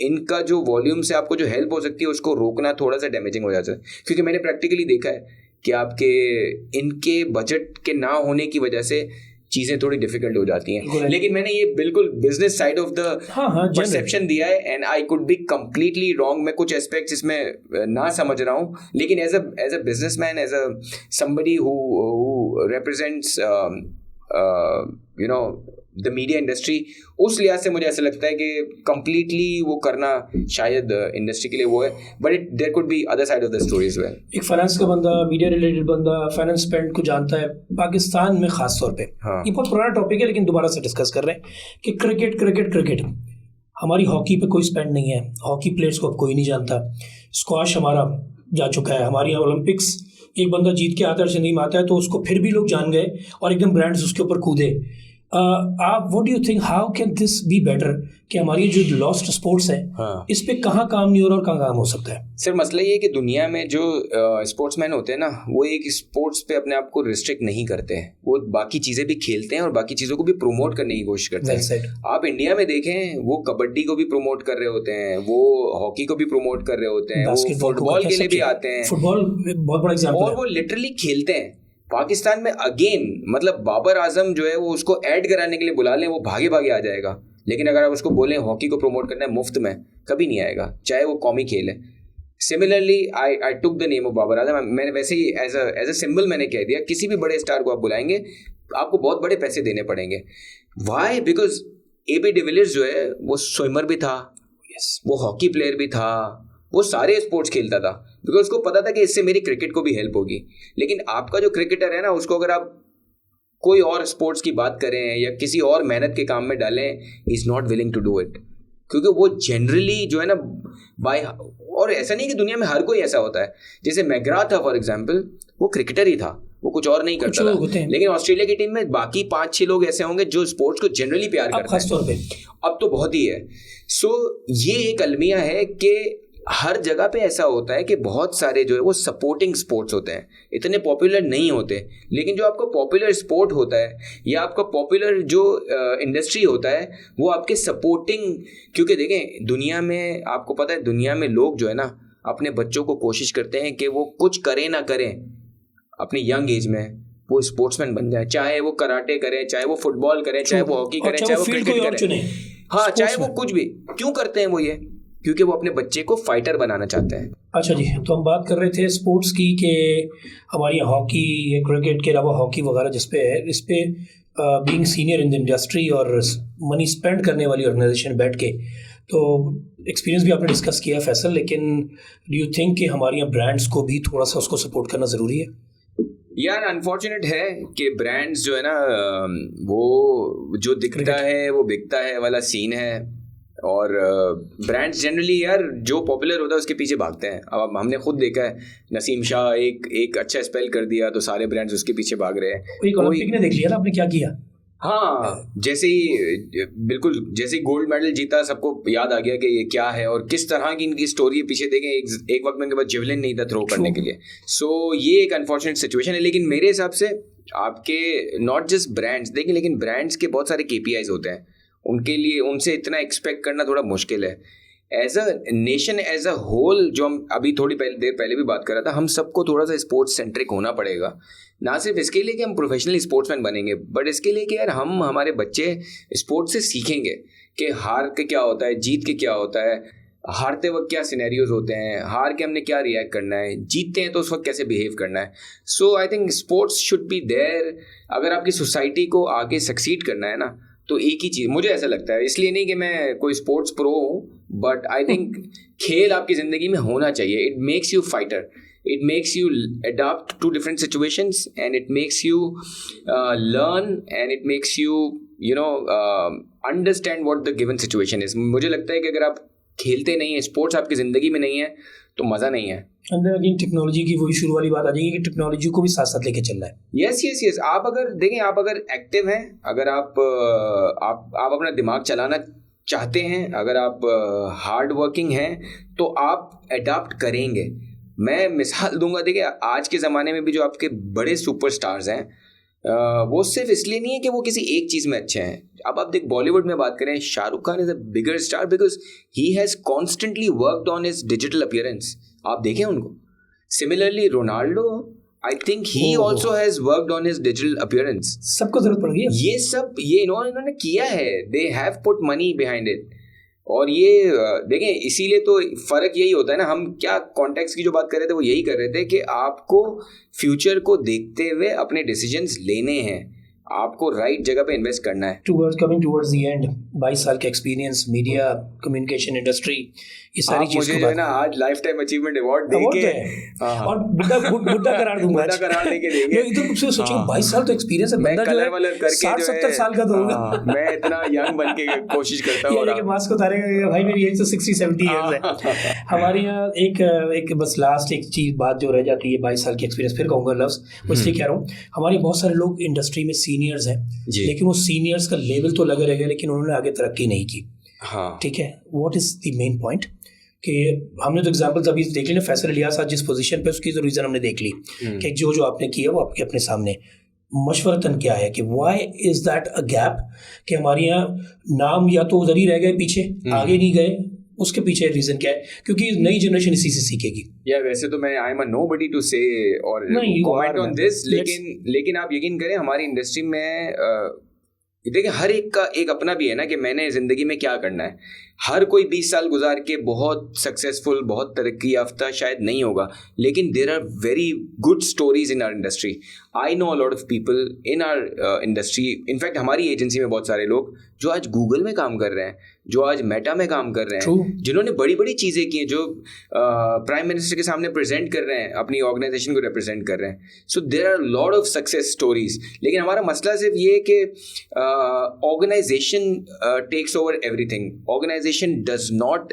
इनका जो वॉल्यूम से आपको जो हेल्प हो सकती है उसको रोकना थोड़ा सा डैमेजिंग हो जाता है. क्योंकि मैंने प्रैक्टिकली देखा है कि आपके इनके बजट के ना होने की वजह से चीज़ें थोड़ी डिफिकल्ट हो जाती हैं. लेकिन मैंने ये बिल्कुल business side of the perception दिया है, and I could be completely wrong. मैं कुछ एस्पेक्ट्स इसमें ना समझ रहा हूँ, लेकिन as a businessman, as a somebody who represents you know the media industry, उस लिहाज से मुझे ऐसा लगता है कि कंप्लीटली वो करना शायद इंडस्ट्री के लिए वो है. But there could be other side of the story as well. एक फाइनेंस का बंदा, मीडिया रिलेटेड बंदा फाइनेंस स्पेंड को जानता है पाकिस्तान में खास तौर पे. हाँ. ये बहुत पुराना टॉपिक है लेकिन दोबारा से डिस्कस कर रहे हैं कि क्रिकेट हमारी हॉकी पे कोई स्पेंड नहीं है. हॉकी प्लेयर्स को अब कोई नहीं जानता. स्क्वाश हमारा जा चुका है. हमारी ओलंपिक्स एक बंदा जीत के आता है, नहीं आता है तो उसको फिर भी लोग जान गए और एकदम ब्रांड्स उसके ऊपर कूदे. आप what do you think, how can this be better कि हमारी जो लॉस्ट स्पोर्ट्स है, हाँ, इस पे कहाँ काम नहीं हो रहा और कहाँ काम हो सकता है? सर मसला ये है कि दुनिया में जो स्पोर्ट्समैन होते हैं ना, वो एक स्पोर्ट्स पे अपने आप को रिस्ट्रिक्ट नहीं करते हैं. वो बाकी चीज़ें भी खेलते हैं और बाकी चीज़ों को भी प्रमोट करने की कोशिश करते हैं. आप इंडिया में देखें, वो कबड्डी को भी प्रमोट कर रहे होते हैं, वो हॉकी को भी प्रमोट कर रहे होते हैं, वो फुटबॉल के लिए भी आते हैं. फुटबॉल बहुत बड़ा एग्जाम्पल है. और वो लिटरली खेलते हैं. पाकिस्तान में अगेन मतलब बाबर आजम जो है वो उसको ऐड कराने के लिए बुला लें, वो भागे भागे आ जाएगा. लेकिन अगर आप उसको बोलें हॉकी को प्रमोट करना है मुफ्त में, कभी नहीं आएगा, चाहे वो कौमी खेल है. Similarly I took the name of Babar Azam. मैंने वैसे ही एज अ सिंबल मैंने कह दिया, किसी भी बड़े स्टार को आप बुलाएंगे आपको बहुत बड़े पैसे देने पड़ेंगे. वाई? बिकॉज AB डिविलियर्स जो है वो स्विमर भी था, वो हॉकी प्लेयर भी था, वो सारे स्पोर्ट्स खेलता था, बिकॉज उसको पता था कि इससे मेरी क्रिकेट को भी हेल्प होगी. लेकिन आपका जो क्रिकेटर है ना, उसको अगर आप कोई और स्पोर्ट्स की बात करें या किसी और मेहनत के काम में डालें, is not willing to do it. क्योंकि वो जनरली जो है ना बाय, और ऐसा नहीं कि दुनिया में हर कोई ऐसा होता है. जैसे मैग्रा था फॉर एग्जाम्पल, वो क्रिकेटर ही था, वो कुछ और नहीं करता था. लेकिन ऑस्ट्रेलिया की टीम में बाकी 5-6 लोग ऐसे होंगे जो स्पोर्ट्स को जनरली प्यार करते हैं. अब तो बहुत ही है. सो ये एक अलमिया है कि हर जगह पे ऐसा होता है कि बहुत सारे जो है वो सपोर्टिंग स्पोर्ट्स होते हैं, इतने पॉपुलर नहीं होते. लेकिन जो आपका पॉपुलर स्पोर्ट होता है या आपका पॉपुलर जो इंडस्ट्री होता है, वो आपके सपोर्टिंग. क्योंकि देखें दुनिया में, आपको पता है दुनिया में लोग जो है ना अपने बच्चों को कोशिश करते हैं कि वो कुछ करें ना करें, अपने यंग एज में वो स्पोर्ट्समैन बन जाए. चाहे वो कराटे करें, चाहे वो फुटबॉल करें, चाहे वो हॉकी करें, चाहे वो क्रिकेट करें, हाँ, चाहे वो कुछ भी. क्यों करते हैं वो ये? क्योंकि वो अपने बच्चे को फाइटर बनाना चाहते हैं. अच्छा जी, तो हम बात कर रहे थे स्पोर्ट्स की कि हमारी हॉकी या क्रिकेट के अलावा हॉकी वगैरह जिस पे है, इस पे being senior in the industry और मनी स्पेंड करने वाली ऑर्गेनाइजेशन बैठ के, तो एक्सपीरियंस भी आपने डिस्कस किया फैसल, लेकिन डू यू थिंक कि हमारे यहाँ ब्रांड्स को भी थोड़ा सा उसको सपोर्ट करना ज़रूरी है? यार अनफॉर्चुनेट है कि ब्रांड्स जो है ना, वो जो दिखता है वो बिकता है वाला सीन है. और ब्रांड्स जनरली यार जो पॉपुलर होता है उसके पीछे भागते हैं. अब हमने खुद देखा है, नसीम शाह एक अच्छा स्पेल कर दिया तो सारे ब्रांड्स उसके पीछे भाग रहे हैं. ओलंपिक ने देख लिया ना आपने क्या किया. हाँ, जैसे ही बिल्कुल जैसे ही गोल्ड मेडल जीता, सबको याद आ गया कि ये क्या है और किस तरह की इनकी स्टोरी पीछे. देखें एक वक्त में इनके पास जेवलिन नहीं था थ्रो करने के लिए. सो ये एक अनफॉर्चुनेट सिचुएशन है. लेकिन मेरे हिसाब से आपके नॉट जस्ट ब्रांड्स देखें, लेकिन ब्रांड्स के बहुत सारे KPIs होते हैं. उनके लिए उनसे इतना एक्सपेक्ट करना थोड़ा मुश्किल है. As a nation, as a whole, जो हम अभी थोड़ी देर पहले भी बात कर रहा था, हम सबको थोड़ा सा स्पोर्ट्स सेंट्रिक होना पड़ेगा. ना सिर्फ इसके लिए कि हम प्रोफेशनल स्पोर्ट्समैन बनेंगे, बट इसके लिए कि यार हम हमारे बच्चे स्पोर्ट्स से सीखेंगे कि हार के क्या होता है, जीत के क्या होता है, हारते वक्त क्या सिनेरियोज होते हैं, हार के हमने क्या रिएक्ट करना है, जीतते हैं तो उस वक्त कैसे बिहेव करना है. So I think sports should be there. अगर आपकी सोसाइटी को आगे सक्सीड करना है ना, तो एक ही चीज़ मुझे ऐसा लगता है, इसलिए नहीं कि मैं कोई स्पोर्ट्स प्रो हूँ, बट आई थिंक खेल आपकी ज़िंदगी में होना चाहिए. It makes you fighter. It makes you adapt to different situations, and it makes you learn, and it makes you understand what the given situation is. मुझे लगता है कि अगर आप खेलते नहीं है, स्पोर्ट्स आपकी ज़िंदगी में नहीं है, तो मज़ा नहीं है. अंदर अगेन टेक्नोलॉजी की वही शुरू वाली बात आ जाएगी कि टेक्नोलॉजी को भी साथ साथ लेके चलना है. यस. आप अगर देखें, आप अगर एक्टिव हैं, अगर आप अपना दिमाग चलाना चाहते हैं, अगर आप हार्ड वर्किंग हैं, तो आप अडाप्ट करेंगे. मैं मिसाल दूंगा, देखिए आज के ज़माने में भी जो आपके बड़े सुपरस्टार्स हैं, वो सिर्फ इसलिए नहीं है कि वो किसी एक चीज़ में अच्छे हैं. अब आप देख, बॉलीवुड में बात करें, Shahrukh Khan is a bigger star because he has constantly worked on his digital appearance. आप देखें उनको. Similarly Ronaldo, I think he also has worked on his digital appearance. सबको जरूरत पड़ गई है. ये इन्होंने किया है. They have put money behind it. और ये देखें, इसीलिए तो फ़र्क यही होता है ना. हम क्या कॉन्टेक्स्ट की जो बात कर रहे थे वो यही कर रहे थे कि आपको फ्यूचर को देखते हुए अपने डिसीजंस लेने हैं, आपको राइट जगह पे इन्वेस्ट करना है. कमिंग टुवर्ड्स द एंड, 22 साल का एक्सपीरियंस, मीडिया, कम्युनिकेशन इंडस्ट्री, ये सारी चीज़ मुझे जो है ना आज लाइफ टाइम अचीवमेंट अवार्ड देके और बुड्ढा करार दूंगा. बुड्ढा करार देके देंगे. मैं एकदम कुछ सोचूंगा 22 साल तो एक्सपीरियंस है. बंदा जो है 60-70 साल का तो होगा. मैं इतना यंग बन के कोशिश करता हूँ. ये लेके मास्क उतारेगा, भाई मेरी एज तो 60-70 इयर्स है. हमारे यहाँ एक बस लास्ट एक चीज बात जो रह जाती है 22 साल की एक्सपीरियंस, फिर कहूँगा लफ्ज़, वो इसलिए कह रहा हूँ. हमारे बहुत सारे लोग इंडस्ट्री में सीनियर्स हैं, लेकिन वो सीनियर्स का लेवल तो लगे रह गया, लेकिन उन्होंने आगे तरक्की नहीं की. ठीक है, what is the main point? कि हमने तो एग्जांपल्स अभी देख ली ना. फैसल इलियास आज जिस पोजीशन पे, उसकी तो रीज़न हमने देख ली कि जो आपने किया वो आपके अपने सामने. मशवरतन क्या है कि why is that a gap, कि हमारे यहाँ नाम या तो उधर ही रह गए पीछे, आगे नहीं गए. उसके पीछे रीजन क्या है? क्योंकि नई जनरेशन इसी से सीखेगी. वैसे तो मैं आई एम नोबडी टू से और कमेंट ऑन दिस, लेकिन आप यकीन करें हमारी इंडस्ट्री में देखिए हर एक का एक अपना भी है ना, कि मैंने ज़िंदगी में क्या करना है. हर कोई 20 साल गुजार के बहुत सक्सेसफुल, बहुत तरक्की याफ्ता शायद नहीं होगा, लेकिन there are very good stories in our industry. I know a lot of people in our industry. In fact हमारी एजेंसी में बहुत सारे लोग जो आज गूगल में काम कर रहे हैं, जो आज मेटा में काम कर रहे हैं, जिन्होंने बड़ी बड़ी चीज़ें की हैं, जो प्राइम मिनिस्टर के सामने प्रेजेंट कर रहे हैं, अपनी ऑर्गेनाइजेशन को रिप्रेजेंट कर रहे हैं. So there are lot of success stories. लेकिन हमारा मसला सिर्फ ये है कि organisation takes over everything. Organisation does not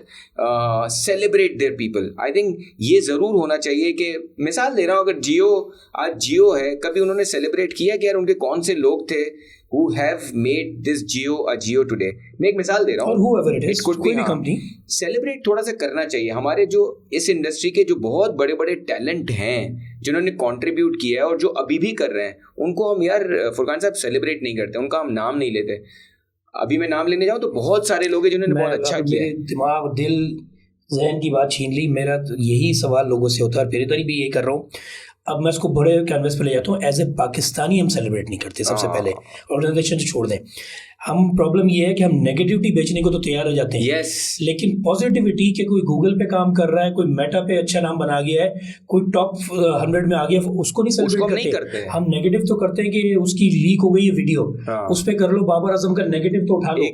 celebrate their people. I think ये ज़रूर होना चाहिए कि, मिसाल दे रहा हूँ, अगर आज जियो है, कभी उन्होंने सेलिब्रेट किया कि यार उनके कौन से लोग थे who have made this Jio a Jio today. मैं एक मिसाल दे रहा हूँ, और whoever it is, कोई भी कंपनी सेलिब्रेट थोड़ा सा करना चाहिए. हमारे जो इस इंडस्ट्री के जो बहुत बड़े बड़े टैलेंट हैं, जिन्होंने कंट्रीब्यूट किया है और जो अभी भी कर रहे हैं, उनको हम यार फुरकान साहब सेलिब्रेट नहीं करते, उनका हम नाम नहीं लेते. अभी मैं नाम लेने जाऊँ तो बहुत सारे लोग हैं जिन्होंने बहुत अच्छा किया है. दिमाग, दिल, जहन की बात छीन ली. मेरा यही सवाल लोगों से होता है, फिर इधर भी यही कर रहा हूँ. अब मैं इसको बड़े कैनवस पे ले जाता हूँ. एज ए पाकिस्तानी हम सेलिब्रेट नहीं करते. सबसे पहले ऑर्गेनाइजेशन छोड़ दें. हम प्रॉब्लम ये है कि हम नेगेटिविटी बेचने को तो तैयार हो जाते हैं, लेकिन पॉजिटिविटी के कोई गूगल पे काम कर रहा है, कोई मेटा पे अच्छा नाम बना गया है, कोई टॉप 100 में आ गया, उसको नहीं सेलिब्रेट करते. हम नेगेटिव तो करते हैं कि उसकी लीक हो गई है वीडियो, उस पे कर लो. बाबर आजम का नेगेटिव तो उठा लो.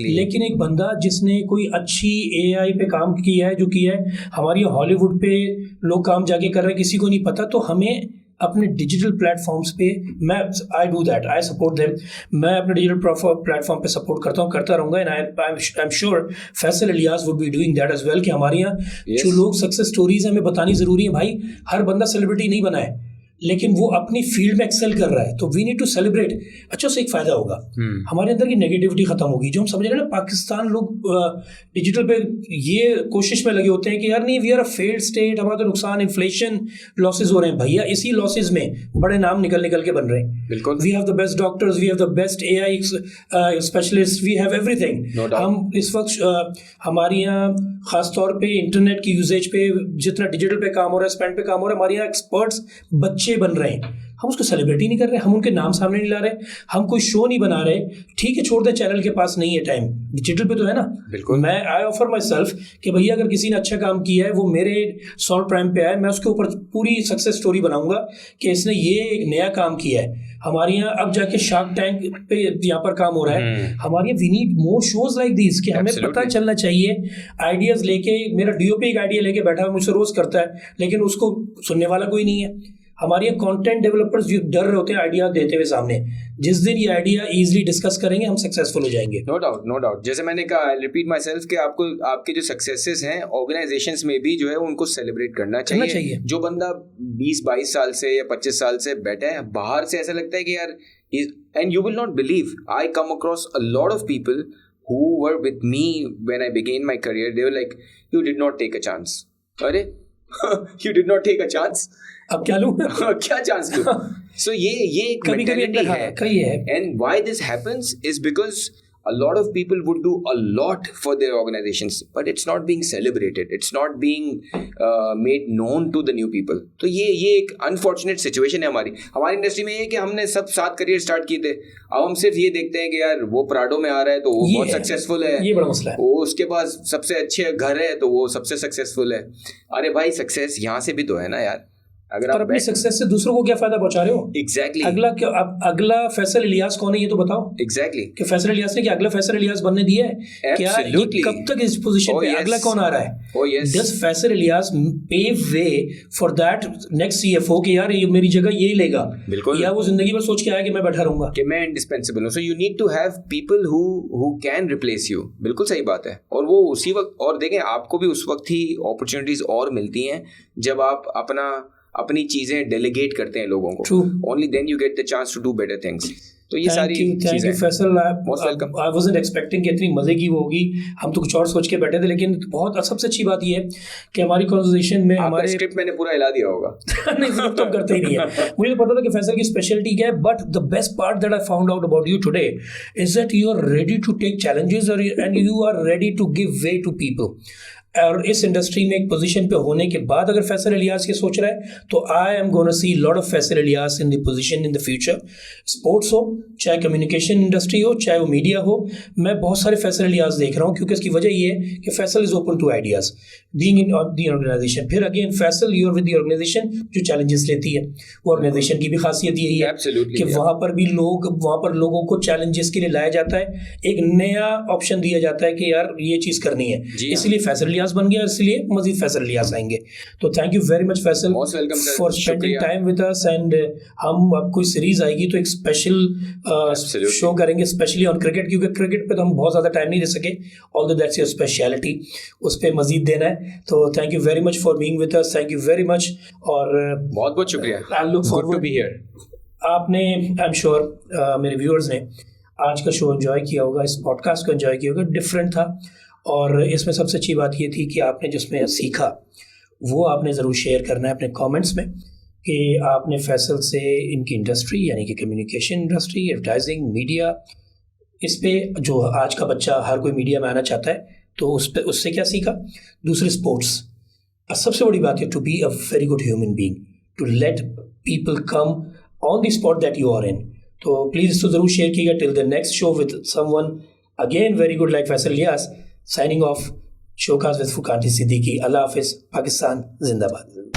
लेकिन एक बंदा जिसने कोई अच्छी AI पे काम किया है, जो किया है, हमारी हॉलीवुड पे लोग काम जाके कर रहे हैं, किसी को नहीं पता. तो हमें अपने डिजिटल प्लेटफॉर्म्स पे, मैं I do that, I support them. मैं अपने डिजिटल प्लेटफॉर्म पे सपोर्ट करता हूँ, करता रहूँगा. And I am sure Faisal Ilyas would be doing that as well. कि हमारे यहाँ जो लोग सक्सेस स्टोरीज हमें बतानी ज़रूरी है. भाई हर बंदा सेलिब्रिटी नहीं बना है, लेकिन वो अपनी फील्ड में एक्सेल कर रहा है, तो वी नीड टू सेलिब्रेट. अच्छा, उससे एक फ़ायदा होगा, हमारे अंदर की नेगेटिविटी ख़त्म होगी. जो हम समझ रहे हैं ना, पाकिस्तान लोग डिजिटल पे ये कोशिश में लगे होते हैं कि यार नहीं, we are a failed state, हमारा तो नुकसान, इन्फ्लेशन, लॉसेज हो रहे हैं. भैया इसी लॉसेज में बड़े नाम निकल के बन रहे हैं. बिल्कुल. We have the best doctors, we have the best AI specialist, we have everything. हम इस वक्त हमारे यहाँ ख़ासतौर पे इंटरनेट की यूजेज पे, जितना डिजिटल पे काम हो रहा है, स्पेंड पे काम हो रहा है, हमारे यहाँ एक्सपर्ट्स बच्चे बन रहे हैं. हम उसको सेलिब्रिटी नहीं कर रहे, हम उनके नाम सामने नहीं ला रहे, हम कोई शो नहीं बना रहे. ठीक है, छोड़ दे, चैनल के पास नहीं है टाइम, डिजिटल पे तो है ना. बिल्कुल. मैं आई ऑफर माई सेल्फ कि भैया अगर किसी ने अच्छा काम किया है, वो मेरे सॉल्ट प्राइम पे आए, मैं उसके ऊपर पूरी सक्सेस स्टोरी बनाऊंगा कि इसने ये एक नया काम किया है. हमारे यहाँ अब जाके शार्क टैंक पे यहाँ पर काम हो रहा है, हमारे यहाँ we need more shows like this कि हमें पता चलना चाहिए। आइडियाज लेके, मेरा डीओपी एक आइडिया लेके बैठा है, मुझसे रोज करता है, लेकिन उसको सुनने वाला कोई नहीं है। हमारे यहाँ कंटेंट डेवलपर्स जो डर रहे होते हैं आइडिया देते हुए सामने, जिस दिन ये आइडिया इजीली डिस्कस करेंगे हम सक्सेसफुल हो जाएंगे। No doubt, no doubt. जैसे मैंने कहा, आई रिपीट माई सेल्फ कि आपको आपके जो सक्सेसेस हैं ऑर्गेनाइजेशंस में भी जो है उनको सेलिब्रेट करना चाहिए। जो बंदा 20-22 साल से या 25 साल से बैठा है, बाहर से ऐसा लगता है कि यार, and you will not believe, I come across a lot of people who were with me when I began my career. They were like, you did not take a chance. अरे you did not take a chance. अब क्या लूं? क्या chance लूं? So ये एक mentality है. And why this happens is because a lot of people would do a lot for their organizations, but it's not being celebrated. It's not being made known to the new people. तो ये एक unfortunate situation है हमारी industry में। ये कि हमने सब 7 करियर स्टार्ट किए थे, अब हम सिर्फ ये देखते हैं कि यार वो प्राडो में आ रहा है तो वो बहुत सक्सेसफुल है, ये बड़ा मसला है। वो उसके पास सबसे अच्छे घर है तो वो सबसे सक्सेसफुल है। अरे भाई, सक्सेस यहाँ से भी तो है ना यार। अगर आप अपनी सक्सेस से दूसरों को क्या फायदा पहुंचा रहे हो? एग्जैक्टली। अगला फैसल इलियास कौन है ये तो बताओ। एग्जैक्टली। कि फैसल इलियास ने क्या अगला फैसल इलियास बनने दिया है? क्या ये कब तक इस पोजीशन पे? अगला कौन आ रहा है? Does Faisal Ilyas pave way for that next CFO कि यार ये मेरी जगह ये लेगा? बिल्कुल। या वो जिंदगी भर सोच के आया कि मैं बैठा रहूंगा कि मैं इंडिस्पेंसिबल हूँ। So you need to have people who can replace you। बिल्कुल सही बात है। और वो उसी वक्त, और देखें आपको भी उस वक्त ही अपॉर्चुनिटीज और मिलती हैं जब आप अपनी चीजें डेलीगेट करते हैं लोगों को। Only then you get the chance to do better things. तो ये सारी thank you Faisal. I wasn't expecting कि इतनी मजे की वो होगी, हम तो कुछ और सोच के बैठे थे, लेकिन बहुत सबसे अच्छी बात ये है कि हमारी कॉन्वर्सेशन में हमारे स्क्रिप्ट मैंने पूरा हिला दिया होगा। नहीं, स्क्रिप्ट तो करते ही नहीं है। मुझे तो पता था कि फैसल की स्पेशलिटी क्या है, but the best part that I found out about you today is that you are ready to take challenges and you are ready to give way to people. और इस इंडस्ट्री में एक पोजीशन पे होने के बाद अगर फैसल इलियास ये सोच रहा है तो I am gonna see lot of Faisal Ilyas in the position in the future. Sports हो, चाहे कम्युनिकेशन इंडस्ट्री हो, चाहे वो मीडिया हो, मैं बहुत सारे फैसल इलियास देख रहा हूँ, क्योंकि इसकी वजह ये है कि Faisal is open to ideas being in the organisation. फिर again Faisal you are with the organisation जो चैलेंजेस लेती है, वो ऑर्गेनाइजेशन की भी खासियत यही है कि वहाँ पर लोगों को चैलेंजेस के लिए लाया जाता है, एक नया ऑप्शन दिया जाता है कि यार ये चीज़ करनी है, इसलिए फैसल बन गया, इसलिए मजीद फैसल इलियास आएंगे। तो thank you very much Faisal for spending time with us. And हम अब कोई सीरीज आएगी तो एक स्पेशल शो करेंगे स्पेशली ऑन क्रिकेट, क्योंकि क्रिकेट पे तो हम बहुत ज़्यादा टाइम नहीं दे सके, ऑल्दो दैट्स योर स्पेशलिटी, उस पर मजीद देना है। तो thank you very much for being with us, thank you very much. और बहुत बहुत शुक्रिया। I look forward to be here. आपने, आई एम श्योर मेरे व्यूअर्स ने आज का शो एंजॉय किया होगा, इस पॉडकास्ट को एंजॉय किया होगा। डिफरेंट था, और इसमें सबसे अच्छी बात ये थी कि आपने जिसमें सीखा वो आपने ज़रूर शेयर करना है अपने कमेंट्स में, कि आपने फैसल से इनकी इंडस्ट्री यानी कि कम्युनिकेशन इंडस्ट्री, एडवर्टाइजिंग, मीडिया, इस पे जो आज का बच्चा हर कोई मीडिया में आना चाहता है तो उससे क्या सीखा। दूसरे स्पोर्ट्स, सबसे बड़ी बात है to be a very good human being, to let people come on the spot that you are in. तो प्लीज़ इसको ज़रूर शेयर कीजिएगा। Till the next show with someone again very good like Faisal Ilyas, signing off, showcast with Fuqan Siddiqui. Allah Hafiz, Pakistan Zindabad.